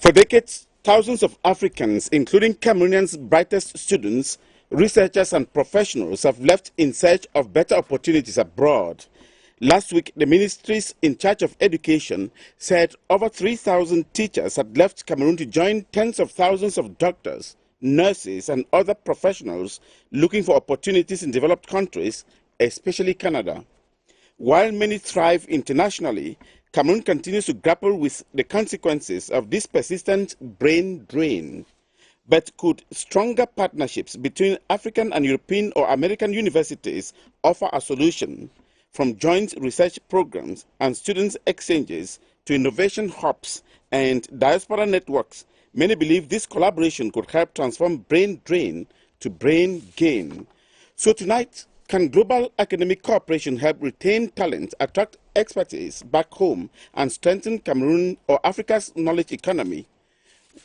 For decades, thousands of Africans, including Cameroonians' brightest students, researchers and professionals, have left in search of better opportunities abroad. Last week, the ministries in charge of education said over 3,000 teachers had left Cameroon to join tens of thousands of doctors, nurses and other professionals looking for opportunities in developed countries, especially Canada. While many thrive internationally, Cameroon continues to grapple with the consequences of this persistent brain drain. But could stronger partnerships between African and European or American universities offer a solution? From joint research programs and students' exchanges to innovation hubs and diaspora networks, many believe this collaboration could help transform brain drain to brain gain. So tonight, can global academic cooperation help retain talent, attract expertise back home, and strengthen Cameroon or Africa's knowledge economy?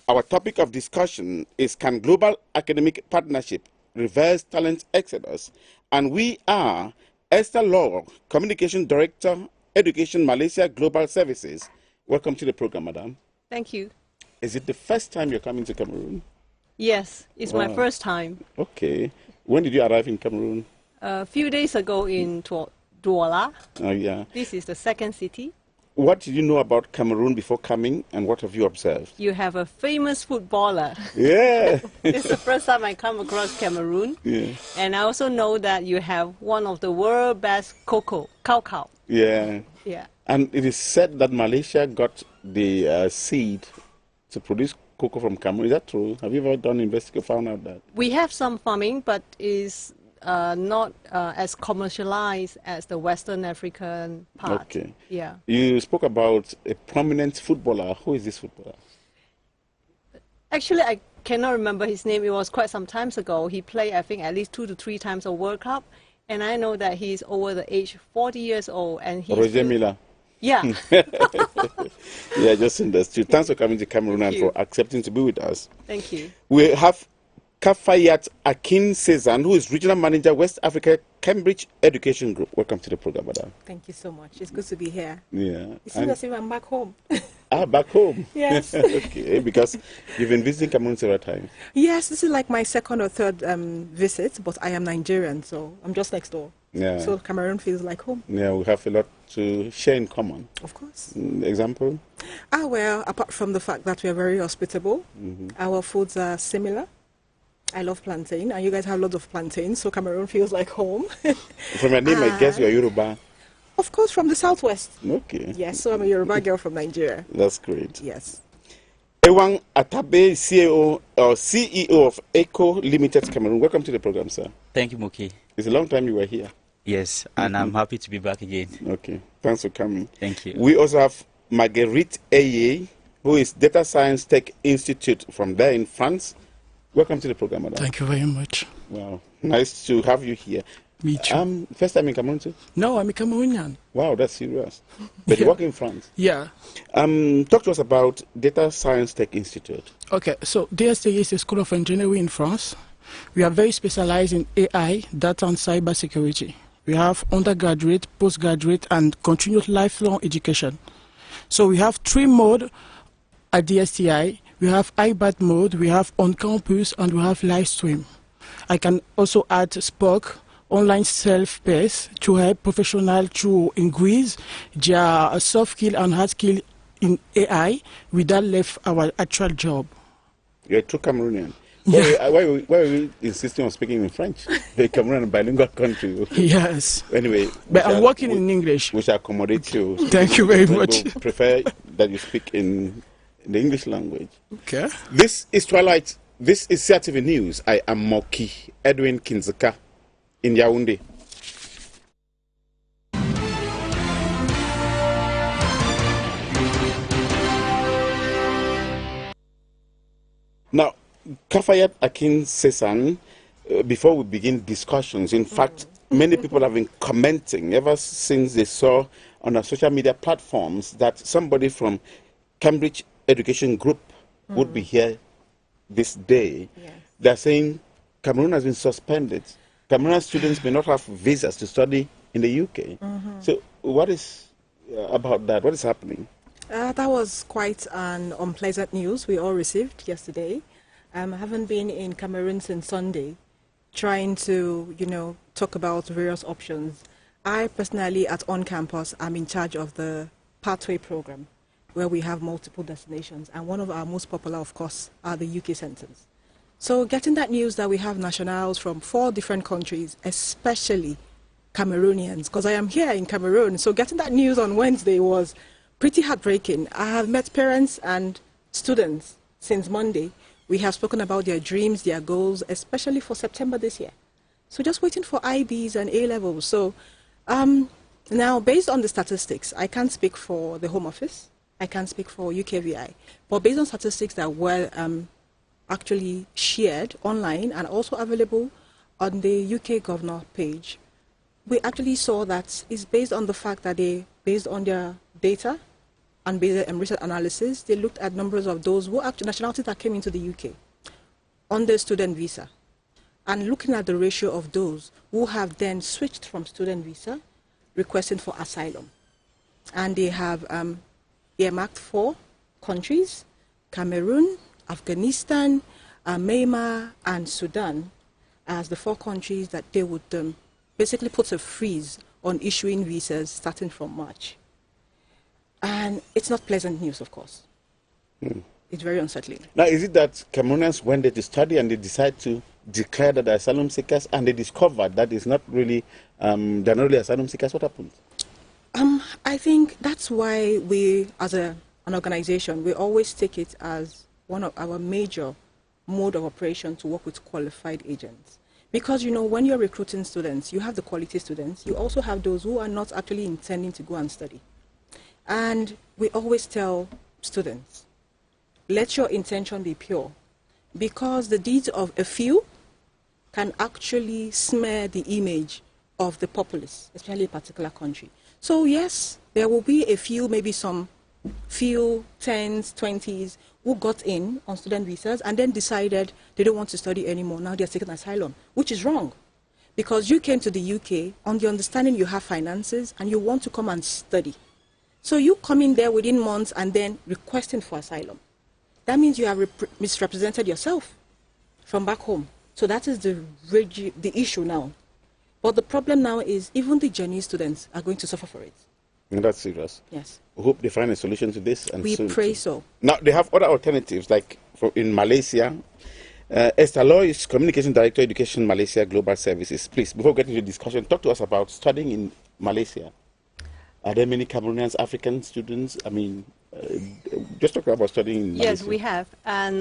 Our topic of discussion is, can global academic partnership reverse talent exodus? And we are Esther Law, Communication Director, Education Malaysia Global Services. Welcome to the program, Madam. Thank you. Is it the first time you're coming to Cameroon? Yes, it's my first time. Okay. When did you arrive in Cameroon? A few days ago in Douala. Oh, yeah. This is the second city. What did you know about Cameroon before coming, and what have you observed? You have a famous footballer. Yeah. It's the first time I come across Cameroon. Yeah. And I also know that you have one of the world's best cacao. Yeah. Yeah. And it is said that Malaysia got the seed to produce cocoa from Cameroon. Is that true? Have you ever done investigation, found out that? We have some farming, but is not as commercialized as the Western African part. Okay. Yeah. You spoke about a prominent footballer. Who is this footballer? Actually, I cannot remember his name. It was quite some time ago. He played, I think, at least 2 to 3 times a World Cup. And I know that he's over the age 40 years old. And he's Roger Miller. Yeah. Yeah, just understood. Thanks for coming to Cameroon and for accepting to be with us. Thank you. We have Kafayat Akin-Sesan, who is Regional Manager, West Africa Cambridge Education Group. Welcome to the program, Madam. Thank you so much. It's good to be here. Yeah. It seems as if I'm back home. Back home? Yes. Okay, because you've been visiting Cameroon several times. Yes, this is like my second or third visit, but I am Nigerian, so I'm just next door. Yeah. So Cameroon feels like home. Yeah, we have a lot to share in common. Of course. Example? Well, apart from the fact that we are very hospitable, our foods are similar. I love plantain, and you guys have lots of plantain, so Cameroon feels like home. From your name, I guess you're Yoruba. Of course, from the southwest. Okay. Yes, so I'm a Yoruba girl from Nigeria. That's great. Yes. Ewang Atabe, CEO of AECO Limited Cameroon. Welcome to the program, sir. Thank you, Moki. It's a long time you were here. Yes, and I'm happy to be back again. Okay, thanks for coming. Thank you. We also have Margueritte, who is Data Science Tech Institute from there in France. Welcome to the program, Madam. Thank you very much. Wow, nice to have you here. Me too. First time in Cameroon too? No, I'm a Cameroonian. Wow, that's serious. But you work in France? Yeah. Talk to us about Data Science Tech Institute. Okay, so DSTE is a school of engineering in France. We are very specialized in AI, data and cyber security. We have undergraduate, postgraduate, and continuous lifelong education. So we have 3 modes at DSTI. We have iBat mode, we have on-campus, and we have live stream. I can also add Spock, online self-paced, to help professionals to increase their soft skill and hard skill in AI without left our actual job. You're a true Cameroonian. Yeah. Why are we insisting on speaking in French? The Cameroon, a bilingual country. Yes. Anyway. But I'm working in English. We shall accommodate you. Thank you very much. We'll prefer that you speak in the English language. Okay. This is Twilight. This is CRTV News. I am Moki Edwin Kindzeka in Yaoundé. Now, Kafayat Akin-Sesan, before we begin discussions, in fact, many people have been commenting ever since they saw on our social media platforms that somebody from Cambridge Education Group would be here this day. Yes. They're saying Cameroon has been suspended. Cameroonian students may not have visas to study in the UK. So what is about that? What is happening? That was quite an unpleasant news we all received yesterday. I haven't been in Cameroon since Sunday, trying to, talk about various options. I personally, at On Campus, am in charge of the Pathway program, where we have multiple destinations. And one of our most popular, of course, are the UK centers. So getting that news that we have nationals from 4 different countries, especially Cameroonians, because I am here in Cameroon, so getting that news on Wednesday was pretty heartbreaking. I have met parents and students since Monday. We have spoken about their dreams, their goals, especially for September this year. So just waiting for IBs and A-levels. So now, based on the statistics, I can't speak for the Home Office. I can't speak for UKVI. But based on statistics that were actually shared online and also available on the UK Governor page, we actually saw that it's based on the fact that based on their data and based on research analysis, they looked at numbers of those who actually nationalities that came into the UK on their student visa, and looking at the ratio of those who have then switched from student visa requesting for asylum. And they have earmarked 4 countries: Cameroon, Afghanistan, Myanmar, and Sudan, as the 4 countries that they would basically put a freeze on issuing visas starting from March. And it's not pleasant news, of course. It's very unsettling. Now, is it that Cameroonians went there to study and they decide to declare that they're asylum seekers, and they discovered that it's not really, they're not really asylum seekers? What happened? I think that's why we, as an organization, we always take it as one of our major mode of operation to work with qualified agents. Because, when you're recruiting students, you have the quality students. You also have those who are not actually intending to go and study. And we always tell students, let your intention be pure, because the deeds of a few can actually smear the image of the populace, especially a particular country. So yes, there will be a few, maybe some few 10s, 20s, who got in on student visas and then decided they don't want to study anymore. Now they're taking asylum, which is wrong. Because you came to the UK on the understanding you have finances and you want to come and study. So you come in there within months and then requesting for asylum. That means you have misrepresented yourself from back home. So that is the issue now. But the problem now is even the Chinese students are going to suffer for it. And that's serious. Yes. We hope they find a solution to this. And we pray so. Now, they have other alternatives, like in Malaysia. Esther is Communication Director, Education Malaysia Global Services. Please, before getting into discussion, talk to us about studying in Malaysia. Are there many Cameroonians, African students? I mean, just talk about studying in Malaysia. Yes, we have. And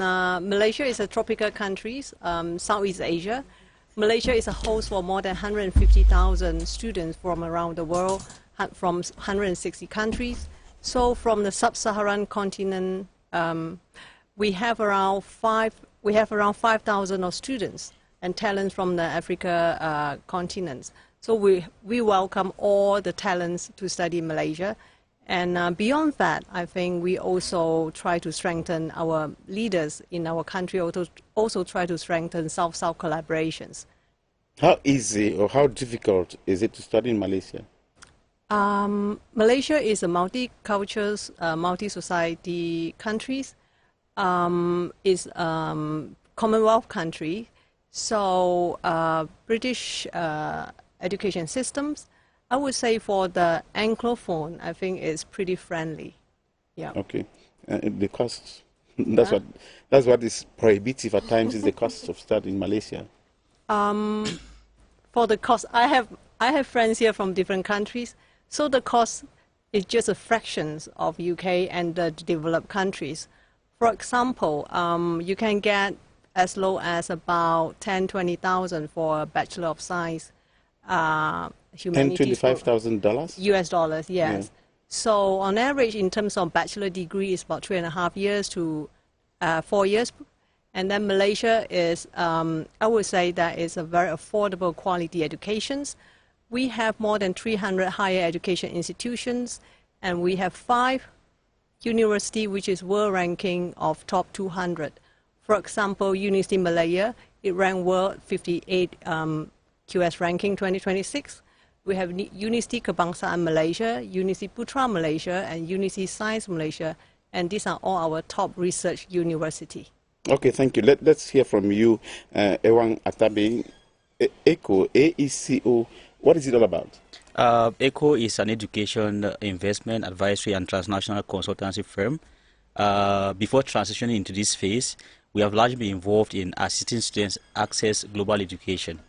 Malaysia is a tropical country, Southeast Asia. Malaysia is a host for more than 150,000 students from around the world, from 160 countries. So from the sub-Saharan continent, we have around 5,000 of students and talents from the Africa continents. So we welcome all the talents to study in Malaysia. And beyond that, I think we also try to strengthen our leaders in our country, also try to strengthen South-South collaborations. How easy or how difficult is it to study in Malaysia? Malaysia is a multicultural, multi-society country. It's Commonwealth country, so British education systems, I would say for the Anglophone, I think is pretty friendly. Yeah. Okay. The costs, that's what is prohibitive at times, is the cost of studying in Malaysia. For the cost, I have friends here from different countries, so the cost is just a fraction of UK and the developed countries. For example, you can get as low as about 10,000–20,000 for a Bachelor of Science. Humanities. $25,000? US dollars, yes. Yeah. So on average, in terms of bachelor degree, it's about 3.5 years to 4 years. And then Malaysia is, I would say that is a very affordable quality educations. We have more than 300 higher education institutions, and we have 5 universities which is world ranking of top 200. For example, University Malaya, it ranked world 58 QS ranking 2026. We have University Kebangsaan Malaysia, University Putra Malaysia, and University Science Malaysia, and these are all our top research university. Okay, thank you. Let's hear from you, Ewang, Atabe. AECO, AECO, what is it all about? AECO is an education, investment, advisory, and transnational consultancy firm. Before transitioning into this phase, we have largely been involved in assisting students access global education.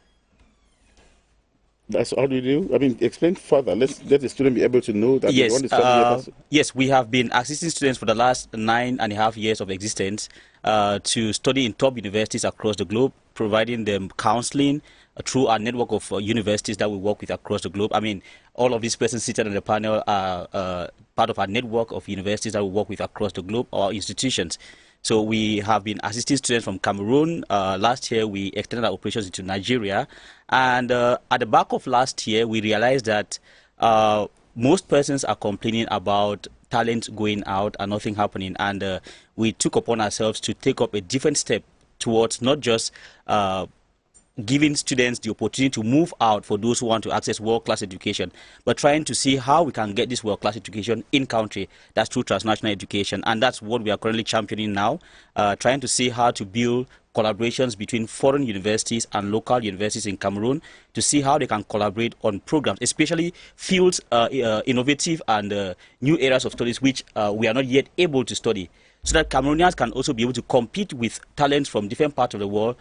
That's all you do? I mean, explain further. Let the student be able to know that yes, they want to study here. Yes, we have been assisting students for the last 9.5 years of existence to study in top universities across the globe, providing them counseling through our network of universities that we work with across the globe. I mean, all of these persons seated on the panel are part of our network of universities that we work with across the globe, or institutions. So we have been assisting students from Cameroon. Last year, we extended our operations into Nigeria. And at the back of last year, we realized that most persons are complaining about talent going out and nothing happening. And we took upon ourselves to take up a different step towards not just giving students the opportunity to move out for those who want to access world-class education, but trying to see how we can get this world-class education in-country. That's through transnational education, and that's what we are currently championing now, trying to see how to build collaborations between foreign universities and local universities in Cameroon to see how they can collaborate on programs, especially fields, innovative and new areas of studies which we are not yet able to study, so that Cameroonians can also be able to compete with talents from different parts of the world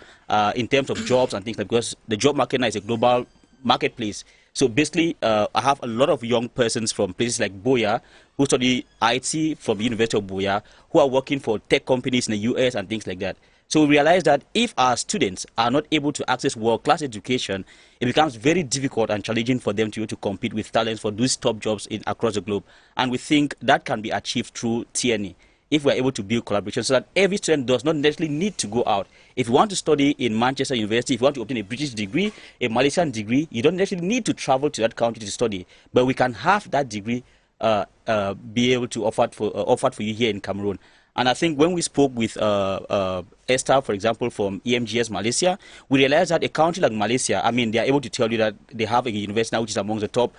in terms of jobs and things like that, because the job market now is a global marketplace. So basically, I have a lot of young persons from places like Boya who study IT from the University of Boya, who are working for tech companies in the US and things like that. So we realize that if our students are not able to access world-class education, it becomes very difficult and challenging for them to compete with talents for these top jobs across the globe. And we think that can be achieved through TNE, if we're able to build collaboration, so that every student does not necessarily need to go out. If you want to study in Manchester University, if you want to obtain a British degree, a Malaysian degree, you don't necessarily need to travel to that country to study. But we can have that degree be able to offered for you here in Cameroon. And I think when we spoke with Esther, for example, from EMGS Malaysia, we realized that a country like Malaysia, I mean, they are able to tell you that they have a university now which is among the top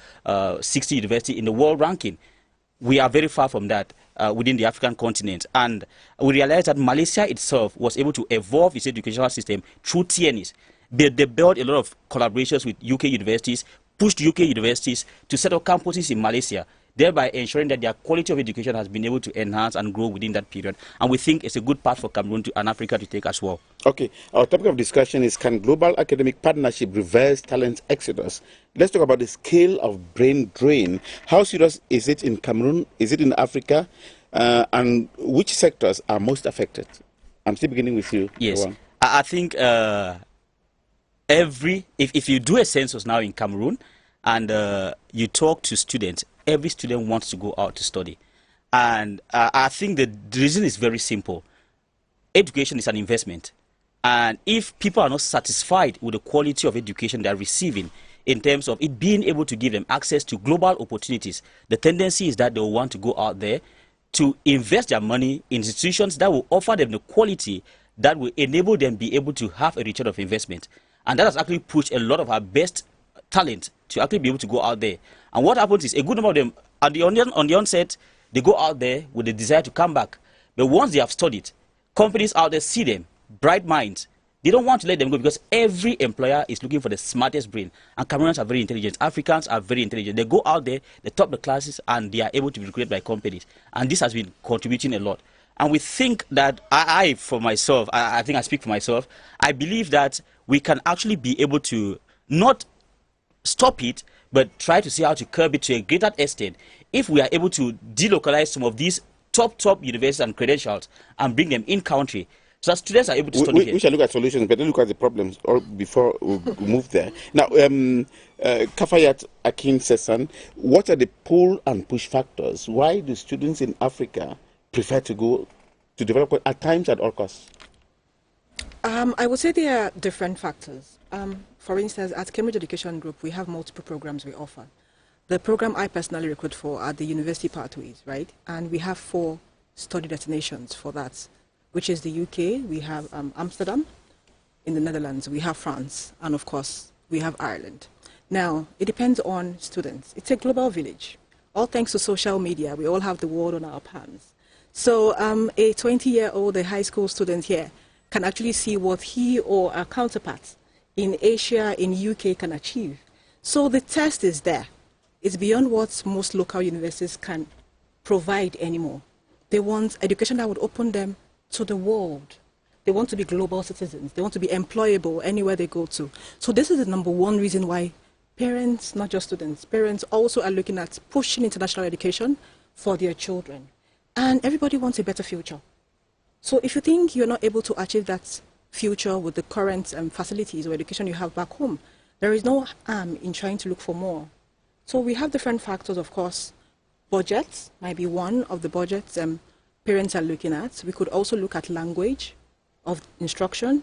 60 universities in the world ranking. We are very far from that within the African continent. And we realized that Malaysia itself was able to evolve its educational system through TNEs. They built a lot of collaborations with UK universities, pushed UK universities to set up campuses in Malaysia, thereby ensuring that their quality of education has been able to enhance and grow within that period. And we think it's a good path for Cameroon and Africa to take as well. Okay, our topic of discussion is, can global academic partnership reverse talent exodus? Let's talk about the scale of brain drain. How serious is it in Cameroon? Is it in Africa? And which sectors are most affected? I'm still beginning with you. Yes, Ewang. I think if you do a census now in Cameroon and you talk to students, every student wants to go out to study. And I think the reason is very simple. Education is an investment. And if people are not satisfied with the quality of education they're receiving in terms of it being able to give them access to global opportunities, the tendency is that they will want to go out there to invest their money in institutions that will offer them the quality that will enable them be able to have a return of investment. And that has actually pushed a lot of our best talent to actually be able to go out there. And what happens is a good number of them, on the onset, they go out there with the desire to come back. But once they have studied, companies out there see them, bright minds. They don't want to let them go because every employer is looking for the smartest brain. And Cameroonians are very intelligent. Africans are very intelligent. They go out there, they top the classes, and they are able to be recruited by companies. And this has been contributing a lot. And we think that for myself, I think I speak for myself, I believe that we can actually be able to not stop it, but try to see how to curb it to a greater extent if we are able to delocalize some of these top universities and credentials and bring them in-country, so that students are able to study here. We shall look at solutions, but then look at the problems before we move there. Now, Kafayat, Akin-Sesan, what are the pull and push factors? Why do students in Africa prefer to go to develop at times at all costs? I would say there are different factors. For instance, at Cambridge Education Group, we have multiple programs we offer. The program I personally recruit for are the university pathways, right? And we have 4 study destinations for that, which is the UK, we have Amsterdam, in the Netherlands, we have France, and of course, we have Ireland. Now, it depends on students. It's a global village. All thanks to social media, we all have the world on our palms. So a 20-year-old, a high school student here can actually see what he or a counterpart in Asia, in UK can achieve. So the test is there. It's beyond what most local universities can provide anymore. They want education that would open them to the world. They want to be global citizens. They want to be employable anywhere they go to. So this is the number one reason why parents, not just students, parents also are looking at pushing international education for their children. And everybody wants a better future. So if you think you're not able to achieve that future with the current facilities or education you have back home, there is no harm in trying to look for more. So we have different factors, of course. Budgets might be one of the budgets parents are looking at. We could also look at language of instruction.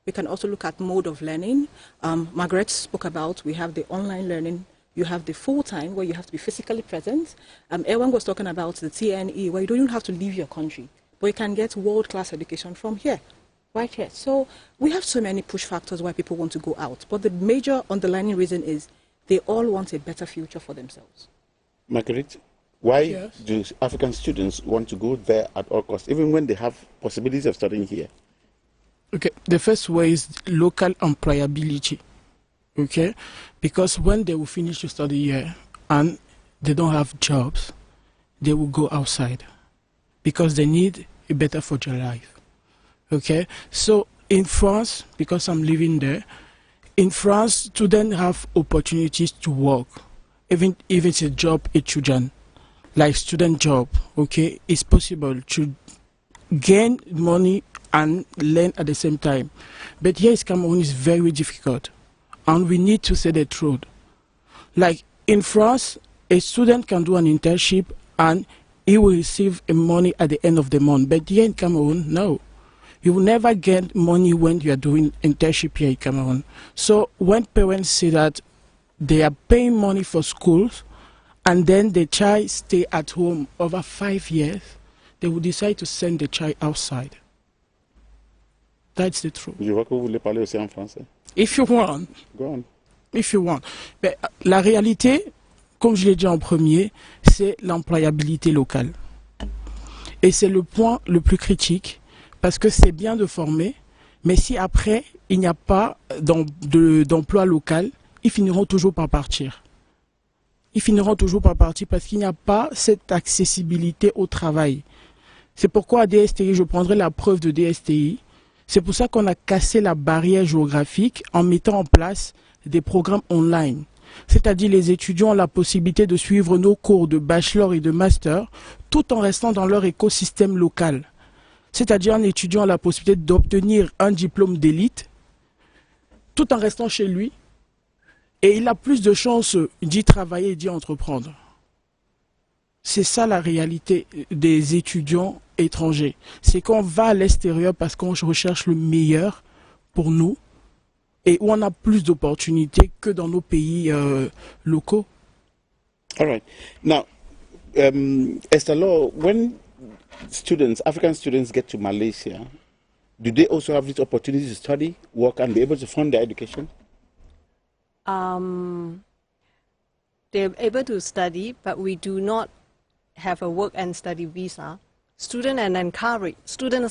We can also look at mode of learning. Margueritte spoke about, we have the online learning, you have the full-time where you have to be physically present. Ewang was talking about the TNE where you don't even have to leave your country, but you can get world-class education from here, right here. So we have so many push factors why people want to go out, but the major underlying reason is they all want a better future for themselves. Margueritte, why do African students want to go there at all costs, even when they have possibilities of studying here? Okay, the first way is local employability. Okay, because when they will finish to study here and they don't have jobs, they will go outside because they need a better future life. Okay, so in France, because I'm living there, in France, students have opportunities to work, even if it's a job a children, like student job. Okay, it's possible to gain money and learn at the same time. But here in Cameroon is very difficult, and we need to say the truth. Like in France, a student can do an internship and he will receive a money at the end of the month. But here in Cameroon, no. You will never get money when you are doing internship here in Cameroon. So when parents say that they are paying money for schools and then the child stay at home over 5 years, they will decide to send the child outside. That's the truth. Je vois que vous voulez parler aussi en français. If you want. Go on. If you want. Mais la réalité, comme je l'ai dit en premier, c'est l'employabilité locale. Et c'est le point le plus critique, parce que c'est bien de former, mais si après, il n'y a pas d'emploi local, ils finiront toujours par partir. Ils finiront toujours par partir parce qu'il n'y a pas cette accessibilité au travail. C'est pourquoi à DSTI, je prendrai la preuve de DSTI. C'est pour ça qu'on a cassé la barrière géographique en mettant en place des programmes online. C'est-à-dire les étudiants ont la possibilité de suivre nos cours de bachelor et de master tout en restant dans leur écosystème local. C'est-à-dire un étudiant a la possibilité d'obtenir un diplôme d'élite tout en restant chez lui et il a plus de chances d'y travailler et d'y entreprendre. C'est ça la réalité des étudiants étrangers. C'est qu'on va à l'extérieur parce qu'on recherche le meilleur pour nous et où on a plus d'opportunités que dans nos pays locaux. All right. Now, Esther, when students, African students get to Malaysia, do they also have this opportunity to study, work, and be able to fund their education? They're able to study, but we do not have a work and study visa. Students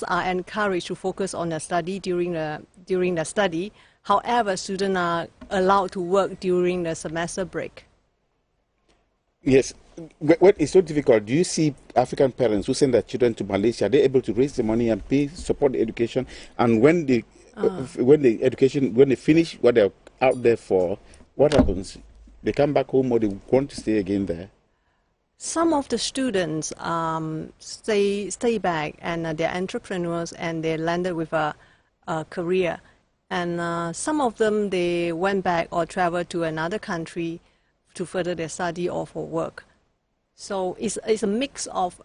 are encouraged to focus on the study during the study. However, students are allowed to work during the semester break. Yes. What is so difficult? Do you see African parents who send their children to Malaysia? They're able to raise the money and pay, support the education, and when they finish what they're out there for, what happens? They come back home or they want to stay again there? Some of the students stay back and they're entrepreneurs and they landed with a career. And some of them, they went back or traveled to another country to further their study or for work. So it's a mix of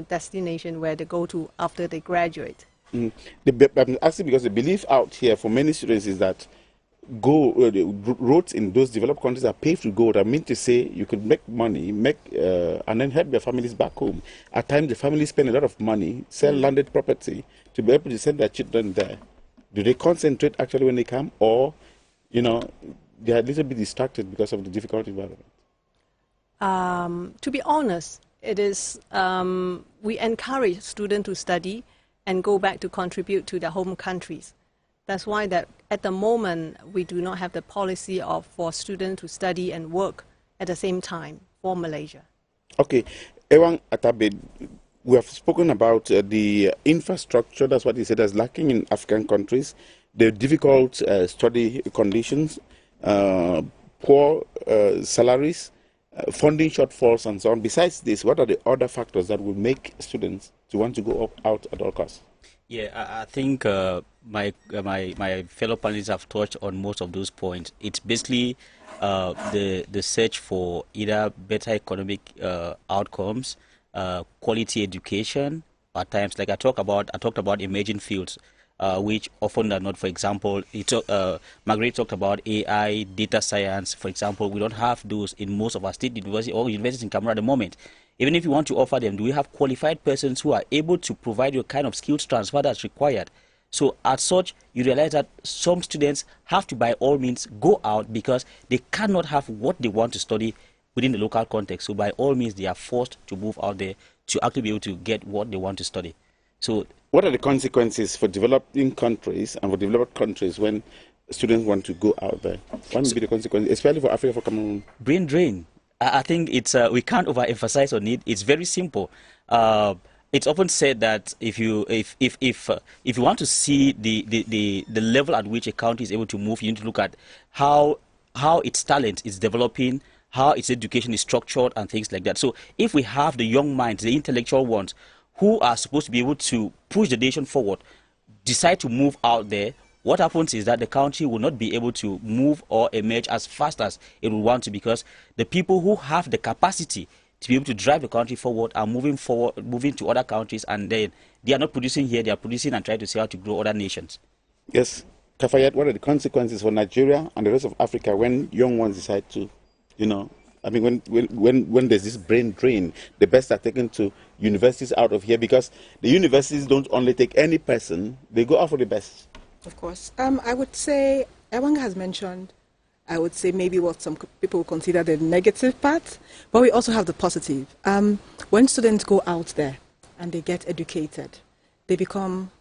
destination where they go to after they graduate. I'm asking because the belief out here for many students is that the roads in those developed countries are paved with gold. I mean to say you could make money, and then help their families back home. At times the families spend a lot of money, sell landed property to be able to send their children there. Do they concentrate actually when they come, or you know, they are a little bit distracted because of the difficult environment? To be honest, it is, we encourage students to study and go back to contribute to their home countries. That's why that at the moment, we do not have the policy for students to study and work at the same time for Malaysia. Okay. Ewang, Atabe, we have spoken about the infrastructure, that's what he said, is lacking in African countries, the difficult study conditions, poor salaries, funding shortfalls, and so on. Besides this, what are the other factors that will make students to want to go out at all costs? Yeah, I think my fellow panelists have touched on most of those points. It's basically the search for either better economic outcomes, quality education. At times, like I talked about emerging fields, which often are not. For example, Margueritte talked about AI, data science. For example, we don't have those in most of our state universities or universities in Cameroon at the moment. Even if you want to offer them, do we have qualified persons who are able to provide you a kind of skills transfer that's required? So as such, you realize that some students have to by all means go out because they cannot have what they want to study within the local context. So by all means, they are forced to move out there to actually be able to get what they want to study. So what are the consequences for developing countries and for developed countries when students want to go out there? What will be the consequences, especially for Africa, for Cameroon? Brain drain. I think it's we can't overemphasize on it. It's very simple. It's often said that if you want to see the level at which a country is able to move, you need to look at how its talent is developing, how its education is structured, and things like that. So if we have the young minds, the intellectual ones, who are supposed to be able to push the nation forward, decide to move out there, what happens is that the country will not be able to move or emerge as fast as it would want to, because the people who have the capacity to be able to drive the country forward are moving to other countries, and then they are not producing here, they are producing and trying to see how to grow other nations. Yes. Kafayat, what are the consequences for Nigeria and the rest of Africa when young ones decide to, you know, I mean, when there's this brain drain, the best are taken to universities out of here, because the universities don't only take any person, they go out for the best. Of course. I would say, Ewang has mentioned, I would say maybe what some people consider the negative part, but we also have the positive. When students go out there and they get educated, they become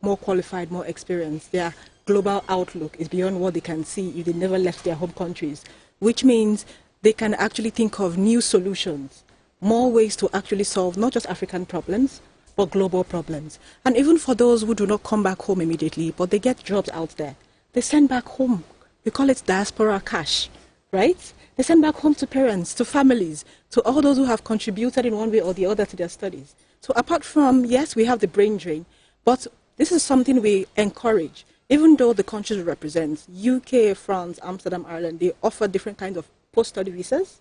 more qualified, more experienced. Their global outlook is beyond what they can see if they never left their home countries, which means they can actually think of new solutions, more ways to actually solve not just African problems, but global problems. And even for those who do not come back home immediately, but they get jobs out there, they send back home. We call it diaspora cash, right? They send back home to parents, to families, to all those who have contributed in one way or the other to their studies. So apart from, yes, we have the brain drain, but this is something we encourage. Even though the countries we represent, UK, France, Amsterdam, Ireland, they offer different kinds of post-study visas,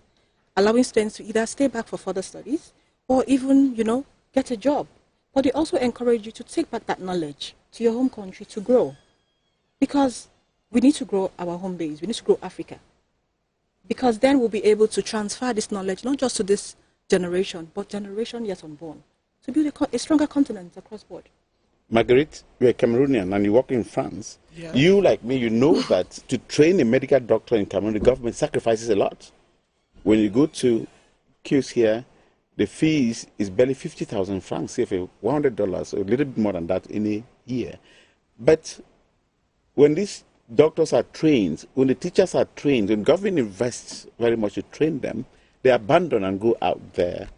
allowing students to either stay back for further studies or even, you know, get a job. But they also encourage you to take back that knowledge to your home country to grow. Because we need to grow our home base, we need to grow Africa. Because then we'll be able to transfer this knowledge, not just to this generation, but generation yet unborn, to build a stronger continent across board. Margueritte, you're a Cameroonian and you work in France. Yeah. You, like me, you know that to train a medical doctor in Cameroon, the government sacrifices a lot. When you go to queues here, the fees is barely 50,000 francs, say for $100, a little bit more than that in a year. But when these doctors are trained, when the teachers are trained, when government invests very much to train them, they abandon and go out there.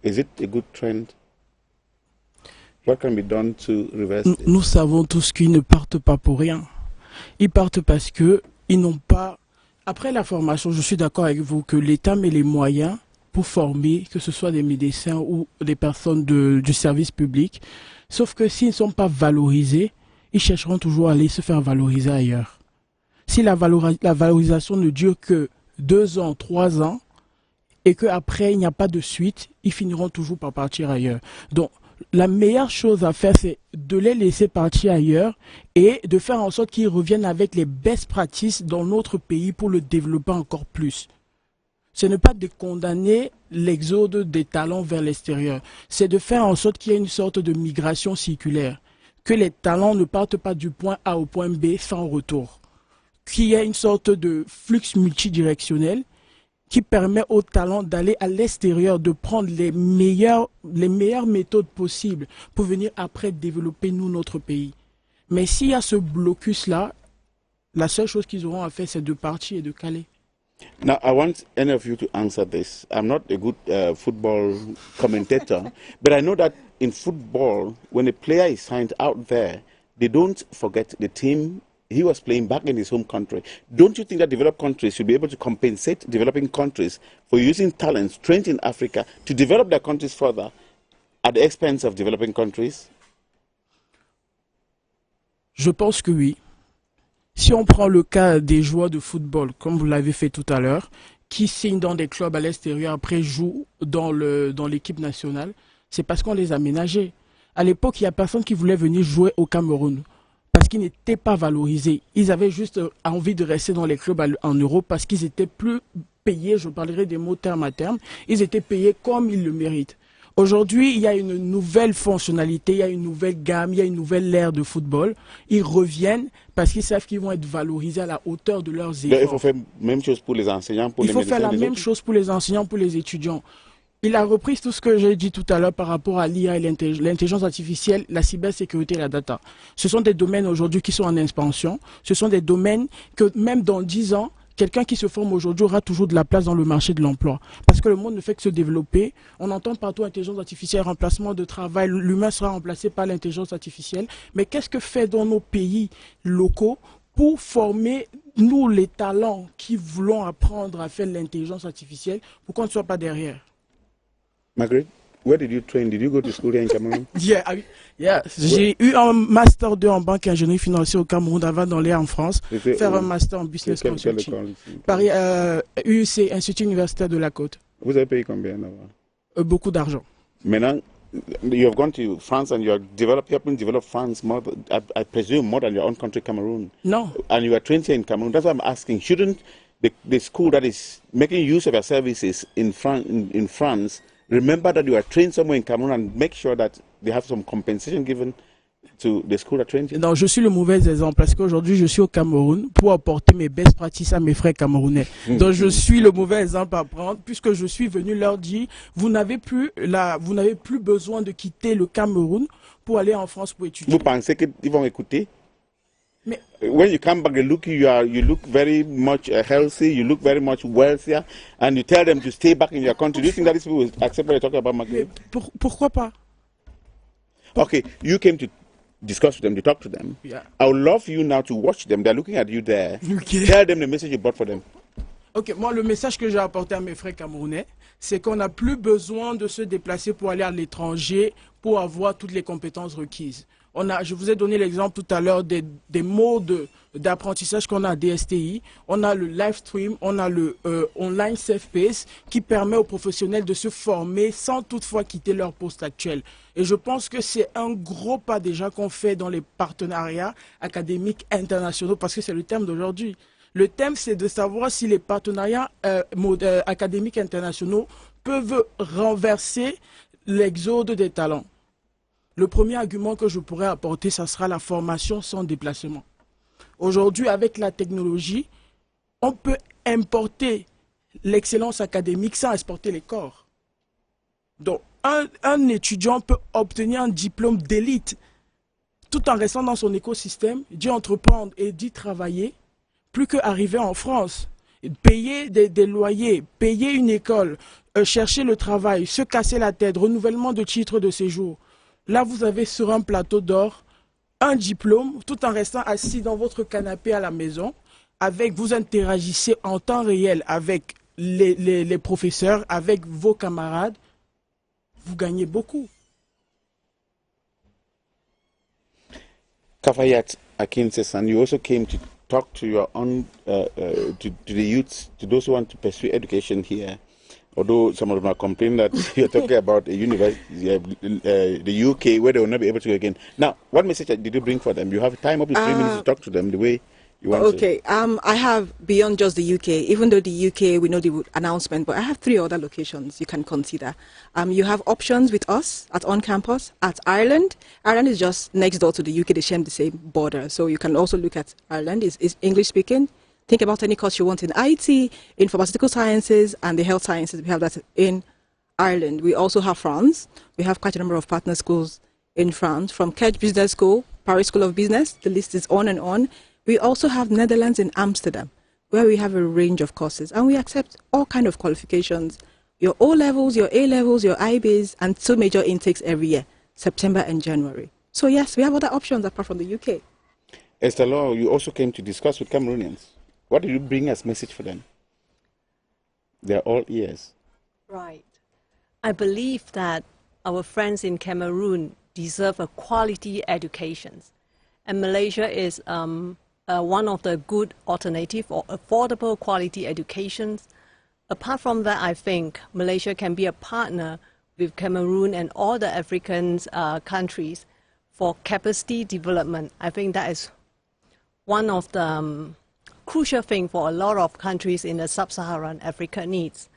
Is it a good trend? What can be done to reverse this? Nous savons tous qu'ils ne partent pas pour rien. Ils partent parce que ils n'ont pas... Après la formation, je suis d'accord avec vous que l'État met les moyens pour former, que ce soit des médecins ou des personnes du service public. Sauf que s'ils ne sont pas valorisés, ils chercheront toujours à aller se faire valoriser ailleurs. Si la valorisation ne dure que 2 ans, 3 ans, et qu'après il n'y a pas de suite, ils finiront toujours par partir ailleurs. Donc, la meilleure chose à faire, c'est de les laisser partir ailleurs et de faire en sorte qu'ils reviennent avec les best practices dans notre pays pour le développer encore plus. Ce n'est pas de condamner l'exode des talents vers l'extérieur. C'est de faire en sorte qu'il y ait une sorte de migration circulaire. Que les talents ne partent pas du point A au point B sans retour. qu'il y ait une sorte de flux multidirectionnel qui permet aux talents d'aller à l'extérieur, de prendre les meilleures méthodes possibles pour venir après développer notre pays. Mais s'il y a ce blocus-là, la seule chose qu'ils auront à faire, c'est de partir et de caler. Now, I want any of you to answer this. I'm not a good football commentator, but I know that in football, when a player is signed out there, they don't forget the team he was playing back in his home country. Don't you think that developed countries should be able to compensate developing countries for using talents trained in Africa to develop their countries further at the expense of developing countries? Je pense que oui. Si on prend le cas des joueurs de football, comme vous l'avez fait tout à l'heure, qui signent dans des clubs à l'extérieur, après jouent dans l'équipe nationale, c'est parce qu'on les a ménagés. À l'époque, il n'y a personne qui voulait venir jouer au Cameroun parce qu'ils n'étaient pas valorisés. Ils avaient juste envie de rester dans les clubs en Europe parce qu'ils étaient plus payés, je parlerai des mots terme à terme, ils étaient payés comme ils le méritent. Aujourd'hui, il y a une nouvelle fonctionnalité, il y a une nouvelle gamme, il y a une nouvelle ère de football. Ils reviennent parce qu'ils savent qu'ils vont être valorisés à la hauteur de leurs efforts. Il faut faire la même chose pour les enseignants, pour les médecins. Il faut faire la même chose pour les enseignants, pour les étudiants. Il a repris tout ce que j'ai dit tout à l'heure par rapport à l'IA et l'intelligence artificielle, la cybersécurité et la data. Ce sont des domaines aujourd'hui qui sont en expansion. Ce sont des domaines que même dans 10 ans, quelqu'un qui se forme aujourd'hui aura toujours de la place dans le marché de l'emploi. Parce que le monde ne fait que se développer. On entend partout intelligence artificielle, remplacement de travail. L'humain sera remplacé par l'intelligence artificielle. Mais qu'est-ce que fait dans nos pays locaux pour former, nous, les talents qui voulons apprendre à faire l'intelligence artificielle pour qu'on ne soit pas derrière? Marguerite, where did you train? Did you go to school here in Cameroon? Yeah. J'ai eu un master 2 en banque et ingénierie financière au Cameroun avant d'aller en France, faire un master en business consulting. Paris, UC, Institut universitaire de la Côte. Vous avez payé combien là-bas? Beaucoup d'argent. Maintenant, you have gone to France and you are helping develop France more, I presume, more than your own country, Cameroon. No. And you are trained here in Cameroon. That's why I'm asking, shouldn't the school that is making use of your services in France remember that you are trained somewhere in Cameroon and make sure that they have some compensation given to the school that trained you? Non, je suis le mauvais exemple parce qu'aujourd'hui, je suis au Cameroun pour apporter mes best practices à mes frères camerounais. Donc, je suis le mauvais exemple à prendre puisque je suis venu leur dire, vous n'avez plus besoin de quitter le Cameroun pour aller en France pour étudier. Vous pensez qu'ils vont écouter? Mais when you come back, you look very much healthy, you look very much wealthier, and you tell them to stay back in your country. Do you think that these people will accept what you're talking about, Marguerite? Pourquoi pas? Okay, you came to discuss with them, to talk to them. Yeah. I would love you now to watch them. They're looking at you there. Okay. Tell them the message you brought for them. Ok, moi le message que j'ai apporté à mes frères camerounais, c'est qu'on n'a plus besoin de se déplacer pour aller à l'étranger pour avoir toutes les compétences requises. Je vous ai donné l'exemple tout à l'heure des modes d'apprentissage qu'on a à DSTI. On a le live stream, on a le online self-paced qui permet aux professionnels de se former sans toutefois quitter leur poste actuel. Et je pense que c'est un gros pas déjà qu'on fait dans les partenariats académiques internationaux parce que c'est le thème d'aujourd'hui. Le thème, c'est de savoir si les partenariats académiques internationaux peuvent renverser l'exode des talents. Le premier argument que je pourrais apporter, ça sera la formation sans déplacement. Aujourd'hui, avec la technologie, on peut importer l'excellence académique sans exporter les corps. Donc, un étudiant peut obtenir un diplôme d'élite tout en restant dans son écosystème, d'y entreprendre et d'y travailler, plus qu'arriver en France, payer des loyers, payer une école, chercher le travail, se casser la tête, renouvellement de titres de séjour. Là, vous avez sur un plateau d'or un diplôme tout en restant assis dans votre canapé à la maison. Vous interagissez en temps réel avec les professeurs, avec vos camarades. Vous gagnez beaucoup. Kafayat, Akin-Sesan, you also came to talk to your own, to the youths, to those who want to pursue education here. Although some of them are complaining that you're talking about a university, the UK, where they will not be able to go again. Now, what message did you bring for them? You have time up to 3 minutes to talk to them the way you want to. Okay, I have, beyond just the UK, even though the UK, we know the announcement, but I have 3 other locations you can consider. You have options with us at On Campus, at Ireland. Ireland is just next door to the UK, they share the same border. So you can also look at Ireland, it's English speaking. Think about any course you want in IT, in pharmaceutical sciences, and the health sciences. We have that in Ireland. We also have France. We have quite a number of partner schools in France, from Kedge Business School, Paris School of Business, the list is on and on. We also have Netherlands in Amsterdam, where we have a range of courses, and we accept all kind of qualifications, your O-levels, your A-levels, your IBs, and 2 major intakes every year, September and January. So yes, we have other options apart from the UK. Esther, you also came to discuss with Cameroonians. What did you bring as message for them? They're all ears. Right. I believe that our friends in Cameroon deserve a quality education. And Malaysia is one of the good alternative or affordable quality educations. Apart from that, I think Malaysia can be a partner with Cameroon and all the African countries for capacity development. I think that is one of the crucial things for a lot of countries in the sub-Saharan Africa needs.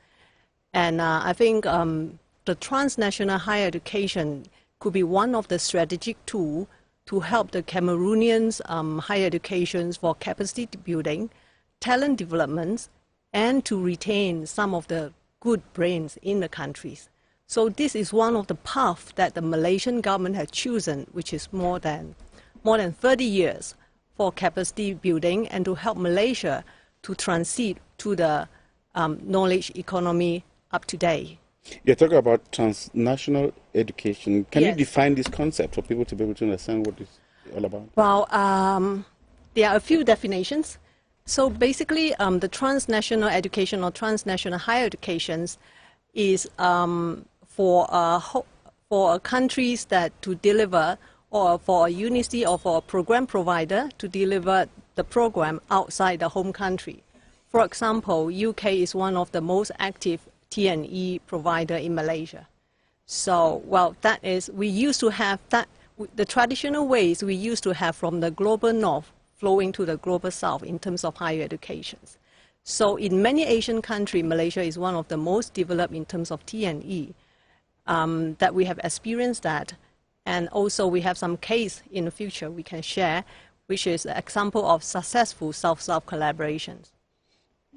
And I think the transnational higher education could be one of the strategic tools to help the Cameroonians higher educations for capacity building, talent development, and to retain some of the good brains in the countries. So this is one of the paths that the Malaysian government has chosen, which is more than 30 years for capacity building and to help Malaysia to transit to the knowledge economy up to date. You're talking about transnational education. Can Yes. you define this concept for people to be able to understand what it's all about? Well, there are a few definitions. So basically, the transnational education or transnational higher educations is for countries that to deliver, or for a university or for a program provider to deliver the program outside the home country. For example, UK is one of the most active T&E provider in Malaysia. So, well, that is, we used to have that, the traditional ways we used to have from the global north flowing to the global south in terms of higher education. So in many Asian countries, Malaysia is one of the most developed in terms of T&E, that we have experienced that. And also we have some case in the future we can share, which is an example of successful South-South collaborations.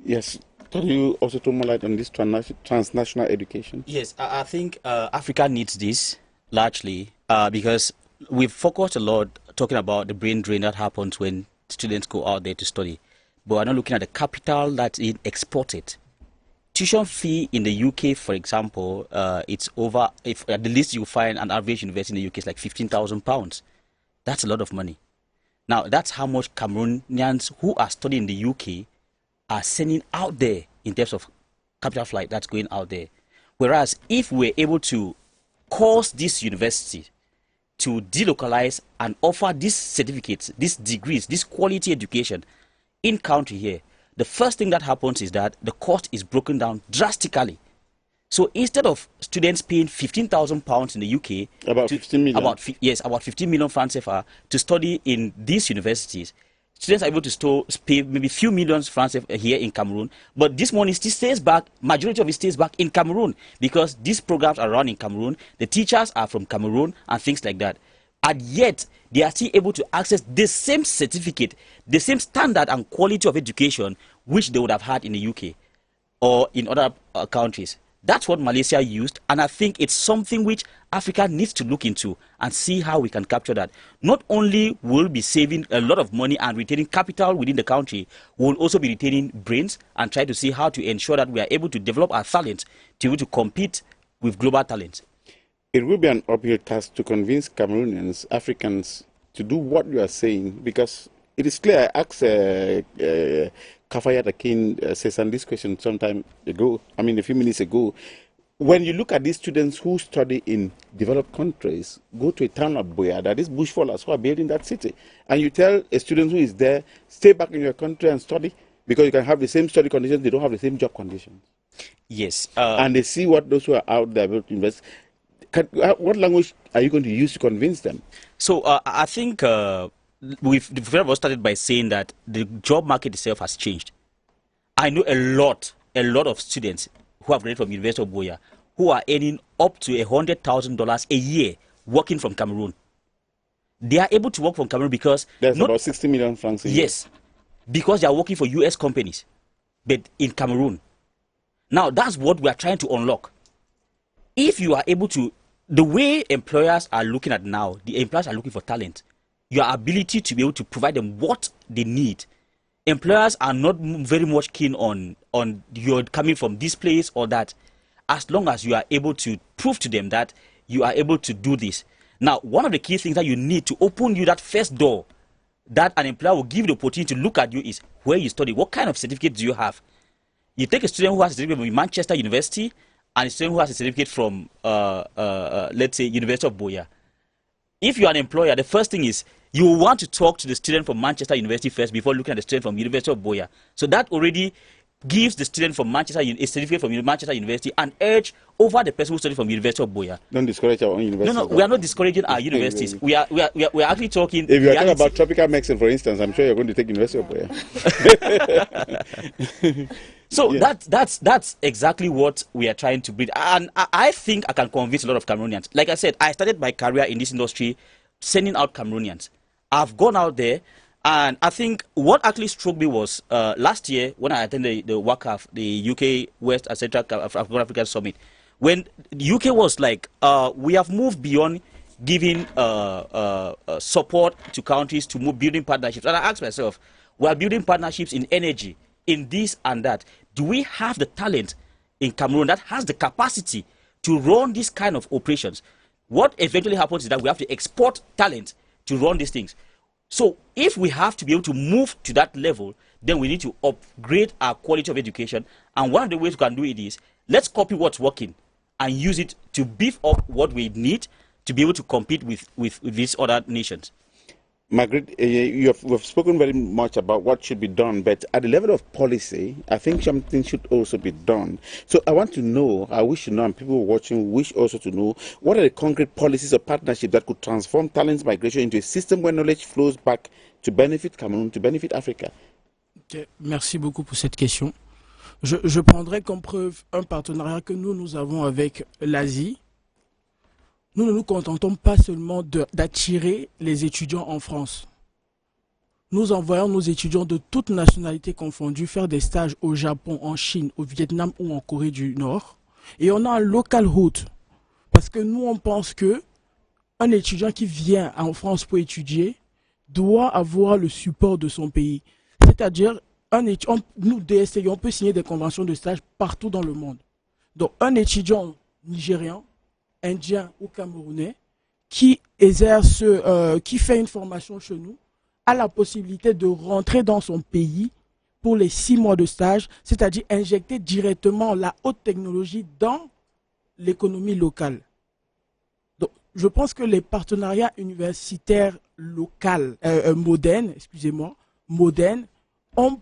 Yes. Can you also throw more light on this transnational education? Yes, I think Africa needs this largely because we've focused a lot talking about the brain drain that happens when students go out there to study. But we're not looking at the capital that's exported. Tuition fee in the UK, for example, it's over, if at the least you find an average university in the UK is like £15,000. That's a lot of money. Now, that's how much Cameroonians who are studying in the UK are sending out there in terms of capital flight that's going out there. Whereas if we're able to cause this university to delocalize and offer these certificates, these degrees, this quality education in country here, the first thing that happens is that the cost is broken down drastically. So instead of students paying £15,000 in the UK, about 15 million, about 15 million francs CFA to study in these universities, students are able to pay maybe few millions francs here in Cameroon, but this money still stays back, majority of it stays back in Cameroon because these programs are run in Cameroon, the teachers are from Cameroon and things like that. And yet, they are still able to access the same certificate, the same standard and quality of education which they would have had in the UK or in other countries. That's what Malaysia used, and I think it's something which Africa needs to look into and see how we can capture that. Not only will we be saving a lot of money and retaining capital within the country, we'll also be retaining brains and try to see how to ensure that we are able to develop our talent to be able to compete with global talent. It will be an uphill task to convince Cameroonians, Africans, to do what you are saying, because it is clear. I asked Kafayat Akin-Sesan this question sometime ago, a few minutes ago. When you look at these students who study in developed countries, go to a town like Boya, that is bushfallers who are building that city, and you tell a student who is there, stay back in your country and study, because you can have the same study conditions, they don't have the same job conditions. Yes. And they see what those who are out there able to invest. What language are you going to use to convince them? So I think the first of all started by saying that the job market itself has changed. I know a lot of students who have graduated from University of Boya who are earning up to $100,000 a year working from Cameroon. They are able to work from Cameroon because there's about 60 million francs a year. Yes. because they are working for US companies, but in Cameroon. Now, that's what we are trying to unlock. If you are able to, the way employers are looking at now, the employers are looking for talent. Your ability to be able to provide them what they need. Employers are not very much keen on you're coming from this place or that, as long as you are able to prove to them that you are able to do this. Now, one of the key things that you need to open you that first door that an employer will give you the opportunity to look at you is where you study. What kind of certificate do you have? You take a student who has a certificate from Manchester University and a student who has a certificate from, let's say, University of Boya. If you are an employer, the first thing is you want to talk to the student from Manchester University first before looking at the student from University of Boya. So that already gives the student from Manchester a certificate from Manchester University an edge over the person who studied from University of Boya. Don't discourage our own universities. No, we are not discouraging our universities. We are actually talking. If you are talking about tropical medicine, for instance, I'm sure you're going to take University of Boya. So yeah. That's exactly what we are trying to bring. And I think I can convince a lot of Cameroonians. Like I said, I started my career in this industry sending out Cameroonians. I've gone out there, and I think what actually struck me was last year when I attended the WACAF, the UK West and Central African Summit, when the UK was like, we have moved beyond giving support to countries to move building partnerships. And I asked myself, we are building partnerships in energy, in this and that. Do we have the talent in Cameroon that has the capacity to run this kind of operations? What eventually happens is that we have to export talent to run these things. So if we have to be able to move to that level, then we need to upgrade our quality of education. And one of the ways we can do it is, let's copy what's working and use it to beef up what we need to be able to compete with these other nations. Marguerite, we've spoken very much about what should be done, but at the level of policy, I think something should also be done. So I want to know, I wish to know, and people watching wish also to know, what are the concrete policies or partnerships that could transform talent migration into a system where knowledge flows back to benefit Cameroon, to benefit Africa? Okay. Merci beaucoup pour cette question. Je prendrai comme preuve un partenariat que nous avons avec l'Asie. Nous ne nous contentons pas seulement d'attirer les étudiants en France. Nous envoyons nos étudiants de toutes nationalités confondues faire des stages au Japon, en Chine, au Vietnam ou en Corée du Nord. Et on a un local route. Parce que nous, on pense que un étudiant qui vient en France pour étudier doit avoir le support de son pays. C'est-à-dire, nous, DSTI, on peut signer des conventions de stage partout dans le monde. Donc, un étudiant nigérian, indien ou camerounais qui exerce, qui fait une formation chez nous, a la possibilité de rentrer dans son pays pour les 6 mois de stage, c'est-à-dire injecter directement la haute technologie dans l'économie locale. Donc, je pense que les partenariats universitaires locaux, modernes, modernes, ont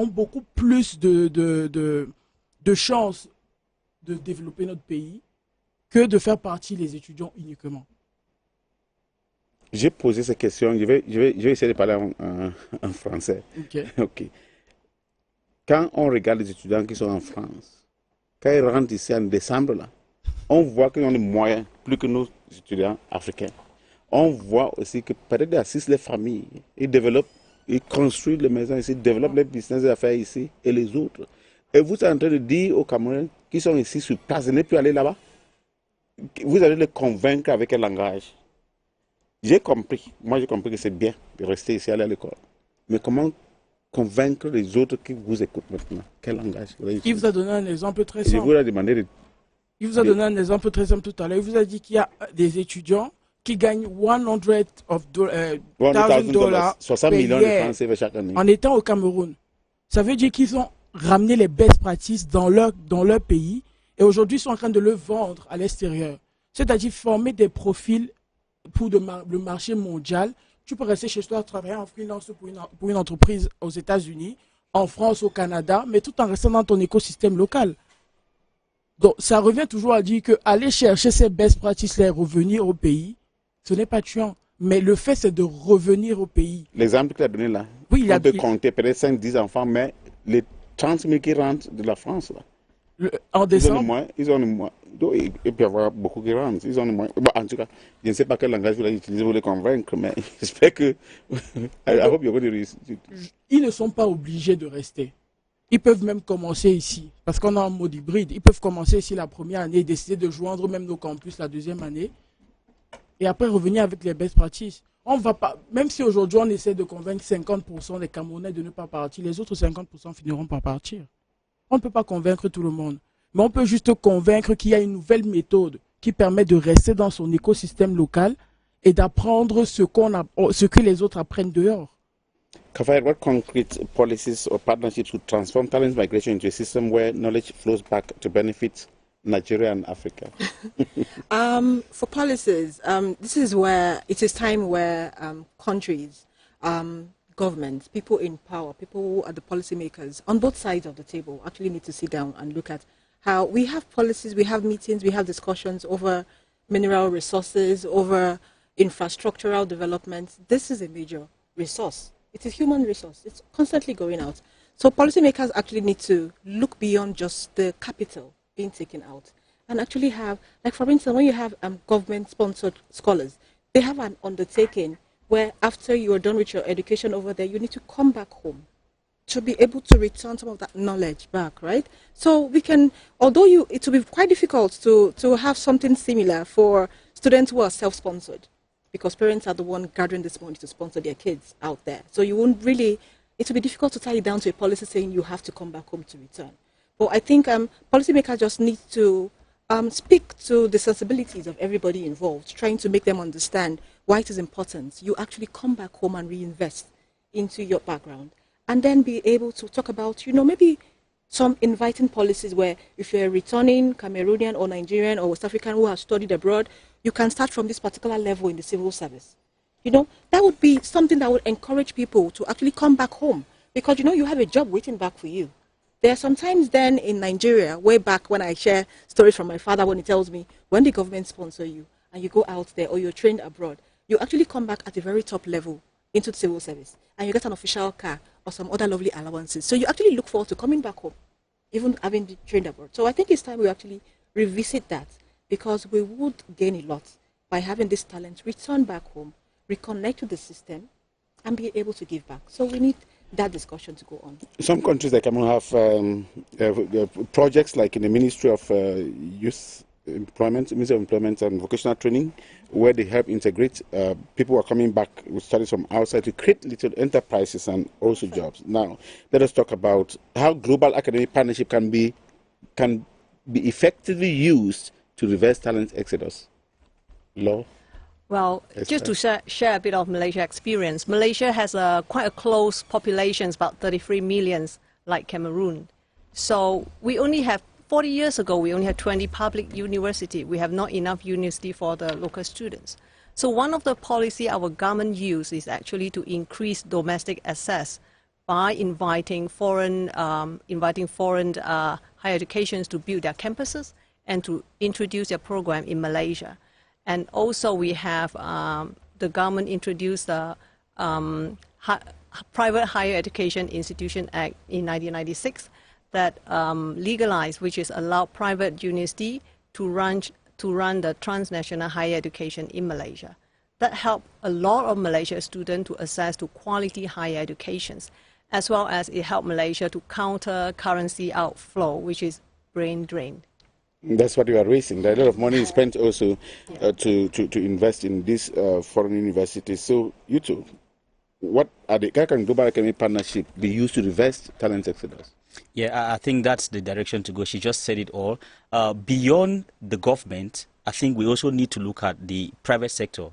beaucoup plus de chances de développer notre pays que de faire partie des étudiants uniquement. J'ai posé cette question, je vais essayer de parler en français. Okay. Okay. Quand on regarde les étudiants qui sont en France, quand ils rentrent ici en décembre, là, on voit qu'ils ont des moyens plus que nos étudiants africains. On voit aussi que peut-être ils assistent les familles, ils développent, ils construisent les maisons ici, ils développent les business d'affaires ici et les autres. Et vous êtes en train de dire aux Camerounais qui sont ici sur place de ne plus aller là-bas, vous allez les convaincre avec un langage. J'ai compris, moi j'ai compris que c'est bien de rester ici, aller à l'école. Mais comment convaincre les autres qui vous écoutent maintenant? Quel langage? Il vous a donné un exemple très simple. Je vous ai demandé de... Il vous a donné un exemple très simple tout à l'heure. Il vous a dit qu'il y a des étudiants qui gagnent $100,000 60 millions de francs CFA chaque année. En étant au Cameroun. Ça veut dire qu'ils ont ramené les best practices dans leur pays et aujourd'hui ils sont en train de le vendre à l'extérieur. C'est-à-dire former des profils pour le marché mondial. Tu peux rester chez toi, travailler en freelance pour une entreprise aux États-Unis, en France, au Canada, mais tout en restant dans ton écosystème local. Donc, ça revient toujours à dire que aller chercher ces best practices et revenir au pays, ce n'est pas tuant. Mais le fait, c'est de revenir au pays. L'exemple qu'il a donné là, oui, on peut compter peut-être 5-10 enfants, mais les 30 000 qui rentrent de la France, là, en décembre, ils ont il peut y avoir beaucoup qui rentrent. Ils ont bon, en tout cas, je ne sais pas quel langage vous allez utiliser pour les convaincre, mais j'espère que. I hope you're going to. Ils ne sont pas obligés de rester. Ils peuvent même commencer ici, parce qu'on a un mode hybride. Ils peuvent commencer ici la première année, décider de joindre même nos campus la deuxième année, et après revenir avec les best practices. On va pas, même si aujourd'hui on essaie de convaincre 50% des Camerounais de ne pas partir, les autres 50% finiront par partir. On ne peut pas convaincre tout le monde, mais on peut juste convaincre qu'il y a une nouvelle méthode qui permet de rester dans son écosystème local et d'apprendre ce que les autres apprennent dehors. Kafayat, what concrete policies or partnerships would transform talent migration into a system where knowledge flows back to benefit Nigeria and Africa? For policies, this is where it is time where countries, governments, people in power, people who are the policymakers on both sides of the table actually need to sit down and look at how we have policies, we have meetings, we have discussions over mineral resources, over infrastructural development. This is a major resource. It is human resource. It's constantly going out. So policymakers actually need to look beyond just the capital being taken out and actually have, like for instance, when you have government-sponsored scholars, they have an undertaking where after you are done with your education over there, you need to come back home to be able to return some of that knowledge back, right? So we can, although it will be quite difficult to have something similar for students who are self-sponsored, because parents are the one gathering this money to sponsor their kids out there. So you won't really, it will be difficult to tie it down to a policy saying you have to come back home to return. But I think policymakers just need to speak to the sensibilities of everybody involved, trying to make them understand why it is important you actually come back home and reinvest into your background, and then be able to talk about, maybe some inviting policies where if you're a returning Cameroonian or Nigerian or West African who has studied abroad, you can start from this particular level in the civil service. That would be something that would encourage people to actually come back home, because you have a job waiting back for you. There are sometimes then in Nigeria, way back when I share stories from my father when he tells me, when the government sponsor you and you go out there or you're trained abroad, you actually come back at the very top level into the civil service and you get an official car or some other lovely allowances. So you actually look forward to coming back home, even having been trained abroad. So I think it's time we actually revisit that, because we would gain a lot by having this talent return back home, reconnect to the system, and be able to give back. So we need that discussion to go on. Some countries like Cameroon have projects like in the Ministry of Youth Employment, Ministry of Employment and Vocational Training, where they help integrate people who are coming back with studies from outside to create little enterprises and also jobs. Now, let us talk about how global academic partnership can be effectively used to reverse talent exodus. Law? Well, just to share a bit of Malaysia experience, Malaysia has quite a close population, about 33 million, like Cameroon. So we only have, 40 years ago, we only had 20 public universities. We have not enough university for the local students. So one of the policy our government use is actually to increase domestic access by inviting foreign higher educations to build their campuses and to introduce their program in Malaysia. And also we have the government introduced the Private Higher Education Institution Act in 1996 that legalized, which is allowed private university to run the transnational higher education in Malaysia. That helped a lot of Malaysia students to access to quality higher educations, as well as it helped Malaysia to counter currency outflow, which is brain drain. That's what you are raising. There are a lot of money spent also to invest in these foreign universities. So you two, what are how can global academic partnership be used to reverse talent exodus? Yeah, I think that's the direction to go. She just said it all. Beyond the government, I think we also need to look at the private sector.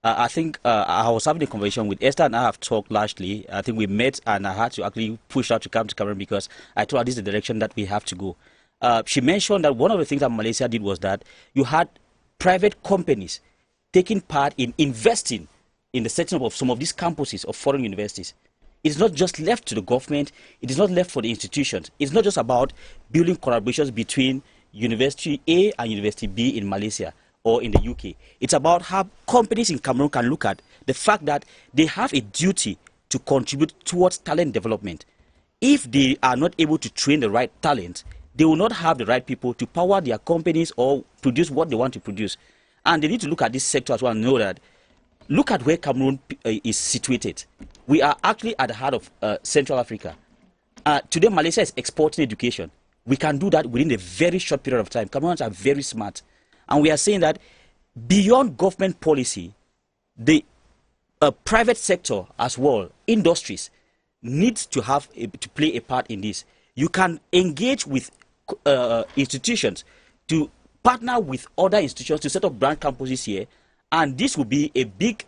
I think I was having a conversation with Esther, and I have talked largely. I think we met, and I had to actually push her to come to Cameroon because I told her this is the direction that we have to go. She mentioned that one of the things that Malaysia did was that you had private companies taking part in investing in the setting up of some of these campuses of foreign universities. It's not just left to the government. It is not left for the institutions. It's not just about building collaborations between University A and University B in Malaysia or in the UK. It's about how companies in Cameroon can look at the fact that they have a duty to contribute towards talent development. If they are not able to train the right talent, they will not have the right people to power their companies or produce what they want to produce. And they need to look at this sector as well and know that, look at where Cameroon is situated. We are actually at the heart of Central Africa. Today, Malaysia is exporting education. We can do that within a very short period of time. Cameroonians are very smart. And we are saying that beyond government policy, the private sector as well, industries, needs to have to play a part in this. You can engage with institutions to partner with other institutions to set up brand campuses here, and this will be a big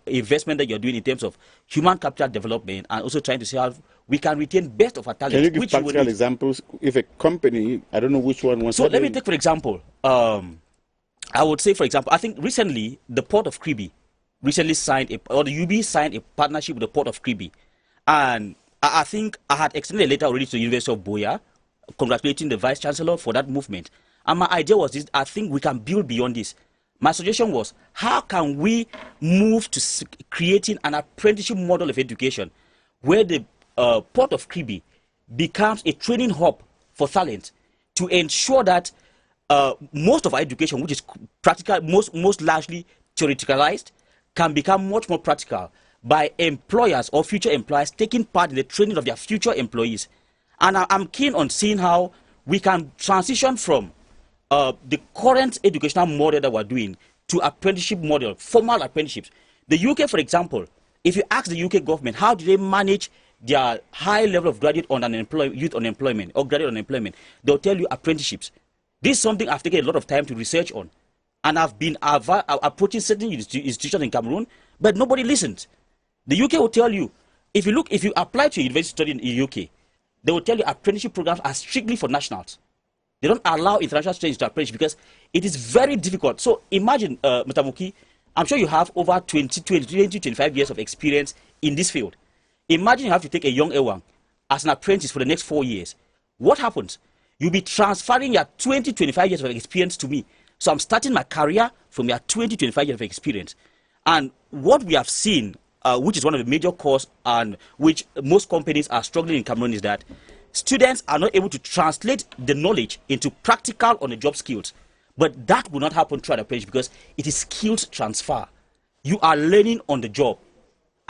investment that you're doing in terms of human capital development and also trying to see how we can retain best of our talent. Can you give practical examples? If a company, I don't know which one was. So let me take, for example, I would say, for example, I think recently the Port of Kribi recently signed, or the UB signed a partnership with the Port of Kribi. And I think I had extended a letter already to the University of Boya, congratulating the Vice Chancellor for that movement. And my idea was this: I think we can build beyond this. My suggestion was, how can we move to creating an apprenticeship model of education where the Port of Kribi becomes a training hub for talent to ensure that most of our education, which is practical, most largely theoreticalized, can become much more practical by employers or future employers taking part in the training of their future employees. And I'm keen on seeing how we can transition from the current educational model that we're doing to apprenticeship model, formal apprenticeships. The UK, for example, if you ask the UK government, how do they manage their high level of graduate youth unemployment or graduate unemployment, they'll tell you apprenticeships. This is something I've taken a lot of time to research on. And I've been approaching certain institutions in Cameroon, but nobody listens. The UK will tell you, if you apply to a university study in the UK, they will tell you apprenticeship programs are strictly for nationals. They don't allow international students to apprentice because it is very difficult. So imagine, Mr. Moki, I'm sure you have over 25 years of experience in this field. Imagine you have to take a young Ewang as an apprentice for the next 4 years. What happens? You'll be transferring your 25 years of experience to me. So I'm starting my career from your 25 years of experience. And what we have seen, which is one of the major causes and which most companies are struggling in Cameroon, is that students are not able to translate the knowledge into practical on-the-job skills. But that will not happen through an apprenticeship because it is skills transfer. You are learning on the job.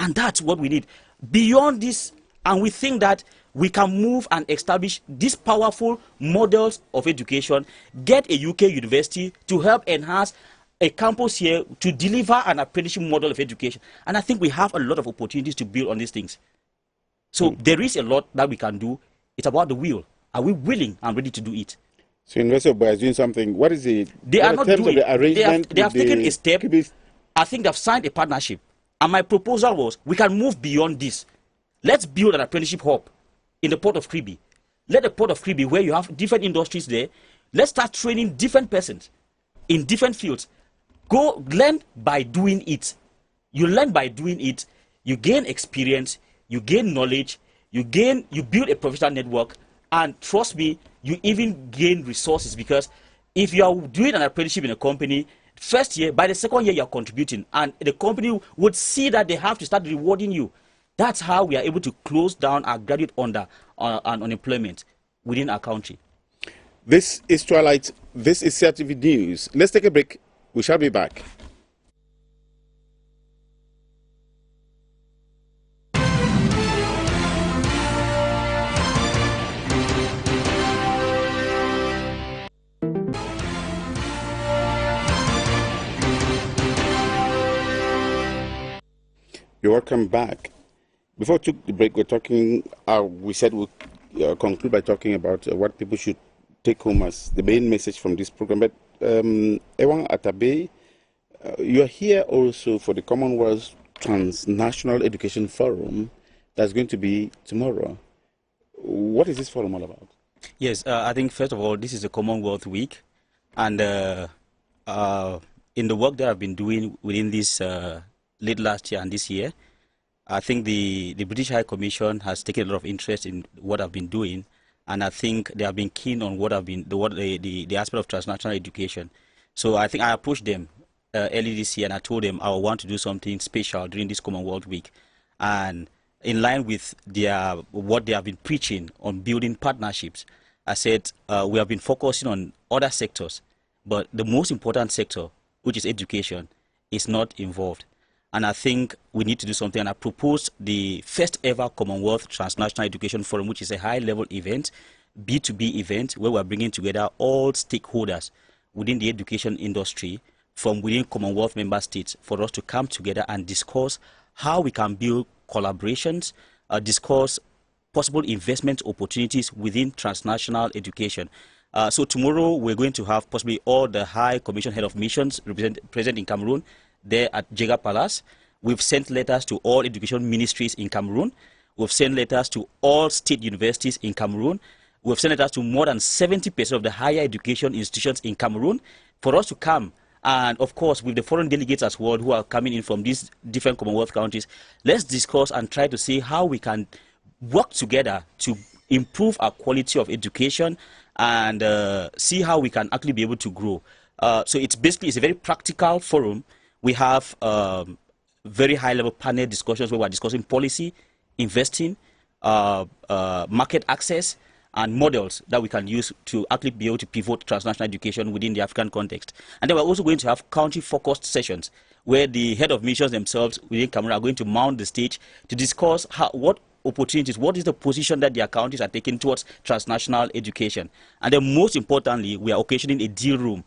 And that's what we need. Beyond this, and we think that we can move and establish these powerful models of education, get a UK university to help enhance a campus here to deliver an apprenticeship model of education. And I think we have a lot of opportunities to build on these things. So there is a lot that we can do. It's about the will. Are we willing and ready to do it? So University of Boya is doing something. What is it? They are not doing it. They have taken a step. I think they've signed a partnership. And my proposal was, we can move beyond this. Let's build an apprenticeship hub in the Port of Kribi. Let the Port of Kribi, where you have different industries there, let's start training different persons in different fields. Go learn by doing it. You learn by doing it. You gain experience. You gain knowledge. You build a professional network. And trust me, you even gain resources, because if you are doing an apprenticeship in a company, first year, by the second year, you're contributing. And the company would see that they have to start rewarding you. That's how we are able to close down our graduate unemployment within our country. This is Twilight. This is CRTV News. Let's take a break. We shall be back. You're welcome back. Before we took the break, we said we'll conclude by talking about what people should take home as the main message from this program. But Ewang, Atabe, you're here also for the Commonwealth Transnational Education Forum that's going to be tomorrow. What is this forum all about? Yes, I think first of all, this is the Commonwealth Week. And in the work that I've been doing within this late last year and this year, I think the British High Commission has taken a lot of interest in what I've been doing, and I think they have been keen on what I've been the aspect of transnational education. So I think I approached them early this year, and I told them I want to do something special during this Commonwealth Week, and in line with what they have been preaching on building partnerships. I said we have been focusing on other sectors, but the most important sector, which is education, is not involved. And I think we need to do something. And I proposed the first ever Commonwealth Transnational Education Forum, which is a high-level event, B2B event, where we're bringing together all stakeholders within the education industry from within Commonwealth member states for us to come together and discuss how we can build collaborations, discuss possible investment opportunities within transnational education. So tomorrow we're going to have possibly all the High Commission Head of Missions present in Cameroon there at Jega Palace. We've sent letters to all education ministries in Cameroon. We've sent letters to all state universities in Cameroon. We've sent letters to more than 70% of the higher education institutions in Cameroon for us to come. And of course, with the foreign delegates as well who are coming in from these different Commonwealth countries, let's discuss and try to see how we can work together to improve our quality of education and see how we can actually be able to grow. So it's a very practical forum. We have very high-level panel discussions where we're discussing policy, investing, market access, and models that we can use to actually be able to pivot transnational education within the African context. And then we're also going to have country-focused sessions where the head of missions themselves within Cameroon are going to mount the stage to discuss what opportunities, what is the position that their countries are taking towards transnational education. And then most importantly, we are occasioning a deal room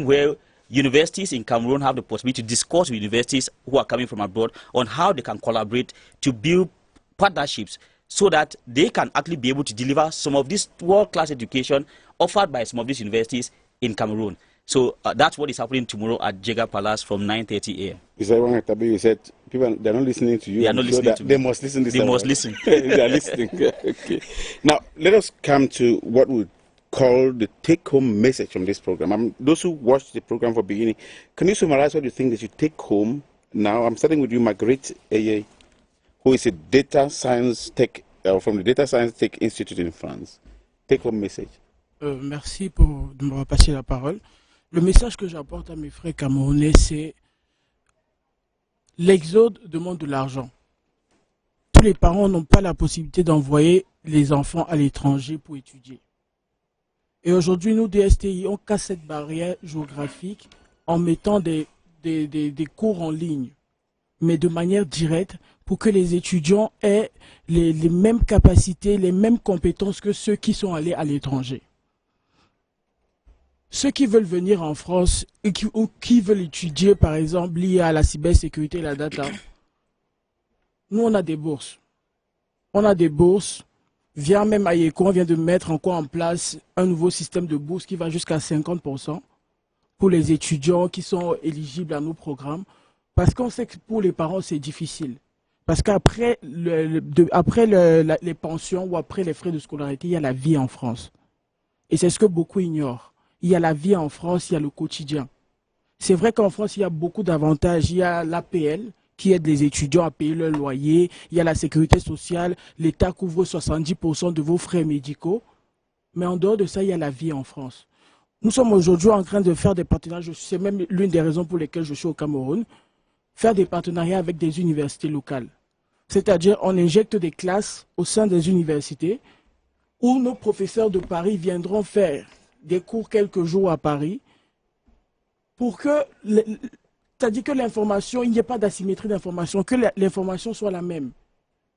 where universities in Cameroon have the possibility to discuss with universities who are coming from abroad on how they can collaborate to build partnerships so that they can actually be able to deliver some of this world-class education offered by some of these universities in Cameroon. So that's what is happening tomorrow at Jega Palace from 9:30 a.m. Is that one, Atabe? You said people, they're not listening to you. They are not listening to me. They must listen this They must listen. They are listening. Okay. Now, let us come to what we call the take-home message from this program. Those who watched the program from the beginning, can you summarize what you think they should take home now? I'm starting with you, Margueritte, who is a data science tech from the Data Science Tech Institute in France. Take-home message. Merci de m'avoir passé la parole. Le message que j'apporte à mes frères camerounais, c'est l'exode demande de l'argent. Tous les parents n'ont pas la possibilité d'envoyer les enfants à l'étranger pour étudier. Et aujourd'hui, nous, DSTI, on casse cette barrière géographique en mettant des cours en ligne, mais de manière directe, pour que les étudiants aient les mêmes capacités, les mêmes compétences que ceux qui sont allés à l'étranger. Ceux qui veulent venir en France ou qui veulent étudier, par exemple, lié à la cybersécurité et la data, nous, on a des bourses. On a des bourses. Via même AECO, on vient de mettre encore en place un nouveau système de bourse qui va jusqu'à 50% pour les étudiants qui sont éligibles à nos programmes. Parce qu'on sait que pour les parents, c'est difficile. Parce qu'après les pensions ou après les frais de scolarité, il y a la vie en France. Et c'est ce que beaucoup ignorent. Il y a la vie en France, il y a le quotidien. C'est vrai qu'en France, il y a beaucoup d'avantages. Il y a l'APL qui aide les étudiants à payer leur loyer. Il y a la sécurité sociale. L'État couvre 70% de vos frais médicaux. Mais en dehors de ça, il y a la vie en France. Nous sommes aujourd'hui en train de faire des partenariats. C'est même l'une des raisons pour lesquelles je suis au Cameroun. Faire des partenariats avec des universités locales. C'est-à-dire, on injecte des classes au sein des universités où nos professeurs de Paris viendront faire des cours quelques jours à Paris pour que, c'est-à-dire que l'information, il n'y ait pas d'asymétrie d'information, que l'information soit la même,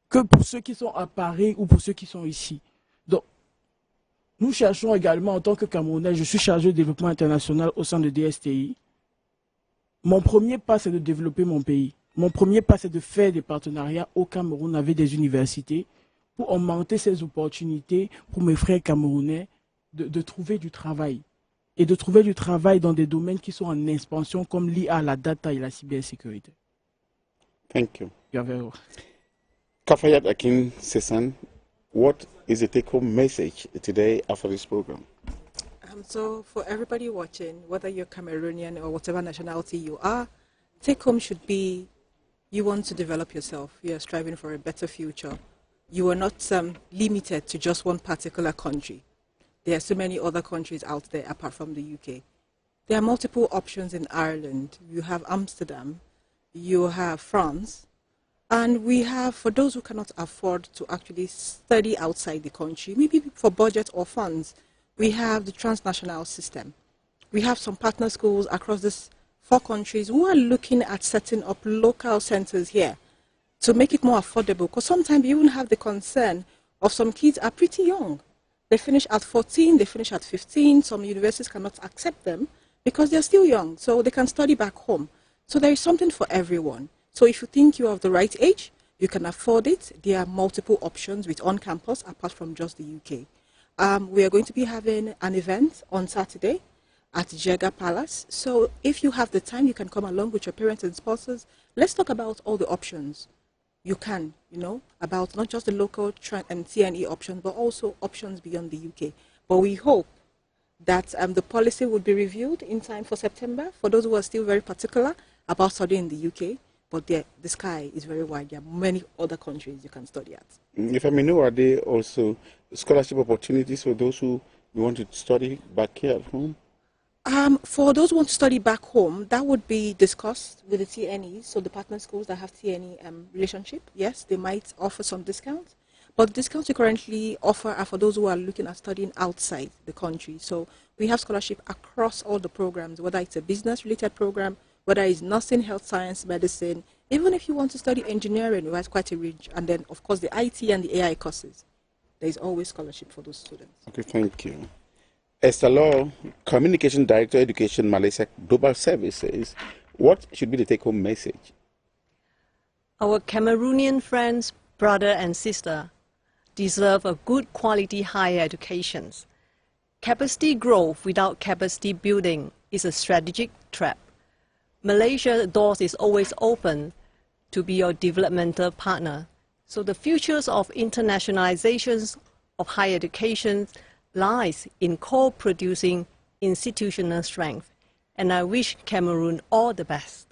que pour ceux qui sont à Paris ou pour ceux qui sont ici. Donc, nous cherchons également, en tant que Camerounais, je suis chargé de développement international au sein de DSTI. Mon premier pas, c'est de développer mon pays. Mon premier pas, c'est de faire des partenariats au Cameroun avec des universités pour augmenter ces opportunités pour mes frères camerounais de trouver du travail. Et de trouver du travail dans des domaines qui sont en expansion comme l'IA, la data et la cybersécurité. Thank you. You're very welcome. Kafayat Akin-Sesan, what is the take-home message today after this program? So for everybody watching, whether you're Cameroonian or whatever nationality you are, take home should be you want to develop yourself. You're striving for a better future. You are not limited to just one particular country. There are so many other countries out there apart from the UK. There are multiple options in Ireland. You have Amsterdam, you have France, And we have, for those who cannot afford to actually study outside the country, maybe for budget or funds, we have the transnational system. We have some partner schools across these 4 countries who are looking at setting up local centers here to make it more affordable. Because sometimes you even have the concern of some kids are pretty young. They finish at 14, they finish at 15. Some universities cannot accept them because they're still young, so they can study back home. So there is something for everyone. So if you think you're of the right age, you can afford it. There are multiple options with on-campus apart from just the UK. We are going to be having an event on Saturday at Jega Palace. So if you have the time, you can come along with your parents and sponsors. Let's talk about all the options. You can, about not just the local and TNE option, but also options beyond the UK. But we hope that the policy would be reviewed in time for September for those who are still very particular about studying in the UK. But the sky is very wide. There are many other countries you can study at. If I may know, are there also scholarship opportunities for those who want to study back here at home? For those who want to study back home, that would be discussed with the TNEs, so the partner schools that have TNE relationship. Yes, they might offer some discounts, but the discounts we currently offer are for those who are looking at studying outside the country. So we have scholarship across all the programs, whether it's a business-related program, whether it's nursing, health science, medicine, even if you want to study engineering, we have quite a range, and then, of course, the IT and the AI courses. There is always scholarship for those students. Okay, thank you. Esther, Communication Director, Education, Malaysia Global Services, what should be the take-home message? Our Cameroonian friends, brother and sister deserve a good quality higher education. Capacity growth without capacity building is a strategic trap. Malaysia's doors is always open to be your developmental partner. So the futures of internationalizations of higher education lies in co-producing institutional strength. And I wish Cameroon all the best.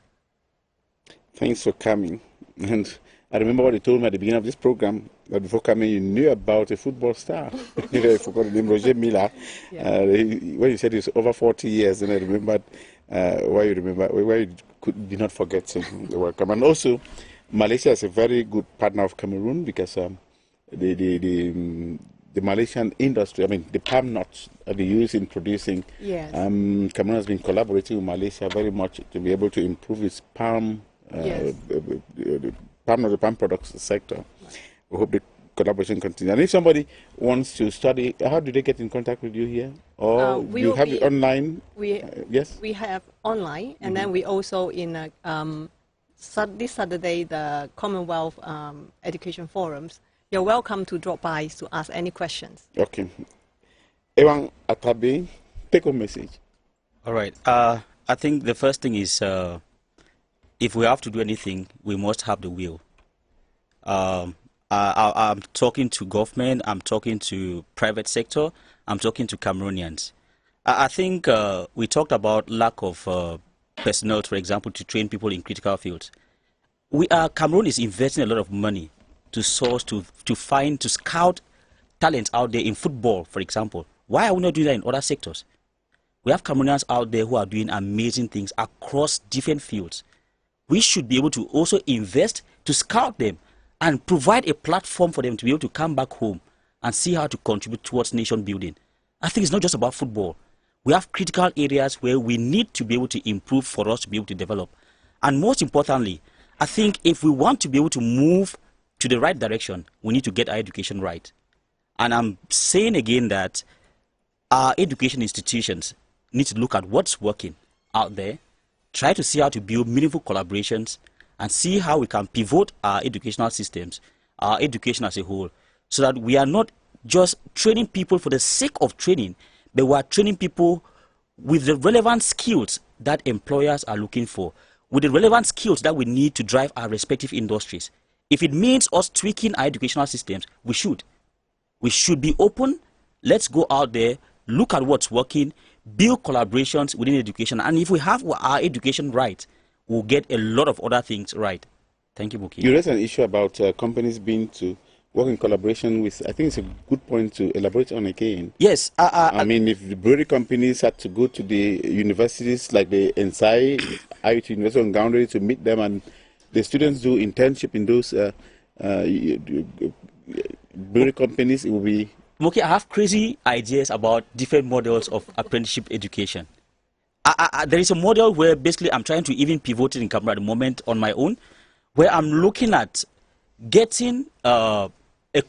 Thanks for coming. And I remember what you told me at the beginning of this program, that before coming you knew about a football star. I forgot the name, Roger Miller. Yeah. When you said it's over 40 years, and I remembered why you did not forget him. You're welcome. And also, Malaysia is a very good partner of Cameroon because the Malaysian industry, I mean, the palm nuts they use in producing. Yes. Cameroon has been collaborating with Malaysia very much to be able to improve its palm, the palm products sector. Right. We hope the collaboration continues. And if somebody wants to study, how do they get in contact with you here? Or you have it online? Yes? We have online, and then we also in this Saturday, the Commonwealth Education Forums. You're welcome to drop by to ask any questions. Okay. Ewang, Atabe, take a message. All right. I think the first thing is if we have to do anything, we must have the will. I'm talking to government, I'm talking to private sector, I'm talking to Cameroonians. I think we talked about lack of personnel, for example, to train people in critical fields. Cameroon is investing a lot of money to source, to scout talent out there in football, for example. Why are we not doing that in other sectors? We have Cameroonians out there who are doing amazing things across different fields. We should be able to also invest to scout them and provide a platform for them to be able to come back home and see how to contribute towards nation building. I think it's not just about football. We have critical areas where we need to be able to improve for us to be able to develop. And most importantly, I think if we want to be able to move to the right direction, we need to get our education right. And I'm saying again that our education institutions need to look at what's working out there, try to see how to build meaningful collaborations, and see how we can pivot our educational systems, our education as a whole, so that we are not just training people for the sake of training, but we are training people with the relevant skills that employers are looking for, with the relevant skills that we need to drive our respective industries. If it means us tweaking our educational systems, we should. We should be open. Let's go out there, look at what's working, build collaborations within education, and if we have our education right, we'll get a lot of other things right. Thank you, Moki. You raised an issue about companies being to work in collaboration with, I think it's a good point to elaborate on again. Yes. I mean, if the brewery companies had to go to the universities like the NSI, IUT University on Boundary to meet them and the students do internship in those brewery companies, it will be... Moki, I have crazy ideas about different models of apprenticeship education. There is a model where basically I'm trying to even pivot in Cameroon at the moment on my own, where I'm looking at getting a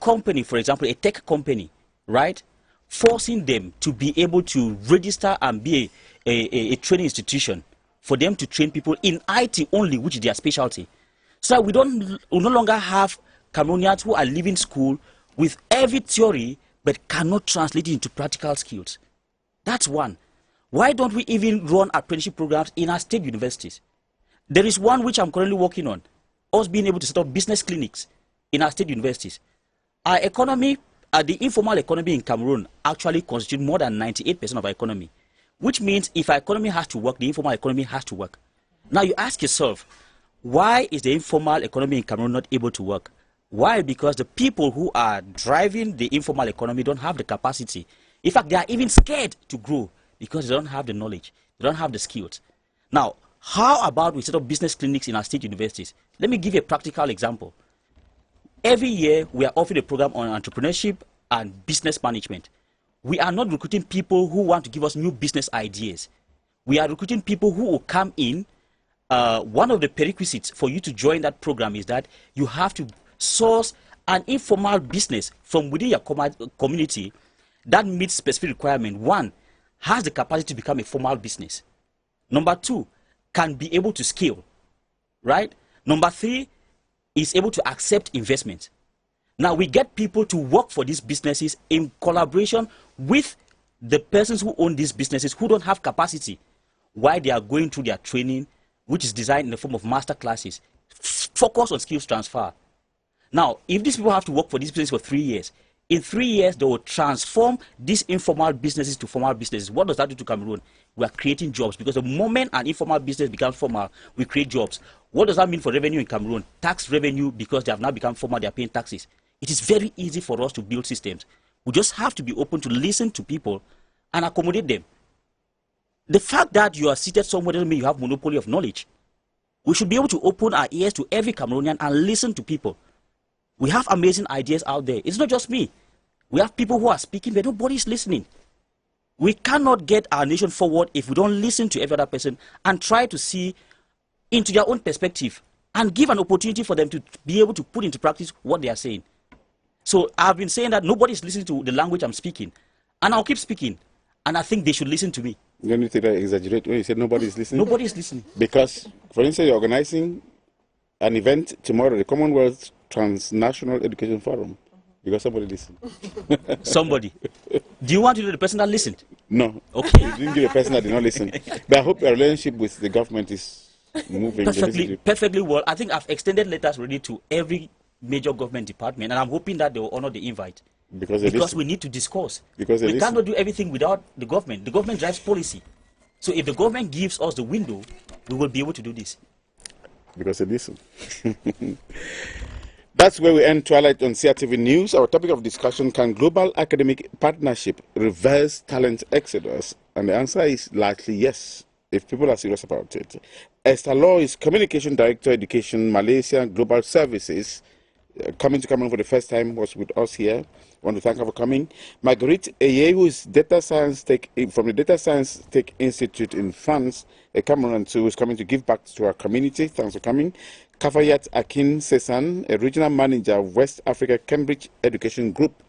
company, for example, a tech company, right? Forcing them to be able to register and be a training institution for them to train people in IT only, which is their specialty. So we no longer have Cameroonians who are leaving school with every theory but cannot translate it into practical skills. That's one. Why don't we even run apprenticeship programs in our state universities? There is one which I'm currently working on, us being able to set up business clinics in our state universities. Our economy, the informal economy in Cameroon actually constitutes more than 98% of our economy, which means if our economy has to work, the informal economy has to work. Now you ask yourself, why is the informal economy in Cameroon not able to work? Why? Because the people who are driving the informal economy don't have the capacity. In fact, they are even scared to grow because they don't have the knowledge, they don't have the skills. Now, how about we set up business clinics in our state universities? Let me give you a practical example. Every year, we are offering a program on entrepreneurship and business management. We are not recruiting people who want to give us new business ideas. We are recruiting people who will come in. One of the prerequisites for you to join that program is that you have to source an informal business from within your community that meets specific requirement. One, has the capacity to become a formal business. Number two, can be able to scale, right? Number three, is able to accept investment. Now we get people to work for these businesses in collaboration with the persons who own these businesses who don't have capacity while they are going through their training, which is designed in the form of master classes. Focus on skills transfer. Now, if these people have to work for this business for 3 years, in 3 years, they will transform these informal businesses to formal businesses. What does that do to Cameroon? We are creating jobs, because the moment an informal business becomes formal, we create jobs. What does that mean for revenue in Cameroon? Tax revenue, because they have now become formal, they are paying taxes. It is very easy for us to build systems. We just have to be open to listen to people and accommodate them. The fact that you are seated somewhere doesn't mean you have monopoly of knowledge. We should be able to open our ears to every Cameroonian and listen to people. We have amazing ideas out there. It's not just me. We have people who are speaking, but nobody is listening. We cannot get our nation forward if we don't listen to every other person and try to see into their own perspective and give an opportunity for them to be able to put into practice what they are saying. So I've been saying that nobody is listening to the language I'm speaking, and I'll keep speaking, and I think they should listen to me. You don't need to exaggerate when you say nobody is listening? Nobody is listening. Because, for instance, you're organizing an event tomorrow, the Commonwealth Transnational Education Forum, because somebody listened. Somebody. Do you want to know the person that listened? No. Okay. You didn't give the person that did not listen. But I hope your relationship with the government is moving. Perfectly well. I think I've extended letters already to every major government department, and I'm hoping that they will honor the invite. Because we need to discuss. We cannot do everything without the government. The government drives policy. So if the government gives us the window, we will be able to do this. Because they listen. That's where we end Twilight on CRTV News. Our topic of discussion: can global academic partnership reverse talent exodus? And the answer is likely yes, if people are serious about it. Esther is Communication Director, Education, Malaysia Global Services, coming to Cameroon for the first time, was with us here. I want to thank her for coming. Margueritte, who is Data Science Tech from the Data Science Tech Institute in France, a Cameroonian who is coming to give back to our community. Thanks for coming. Kafayat Akin-Sesan, a regional manager of West Africa Cambridge Education Group.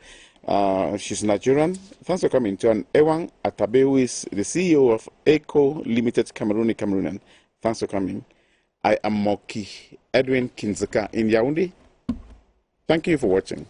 She's Nigerian. Thanks for coming. To Ewang Atabe, who is the CEO of AECO Limited Cameroonian. Thanks for coming. I am Moki Edwin Kindzeka in Yaoundé. Thank you for watching.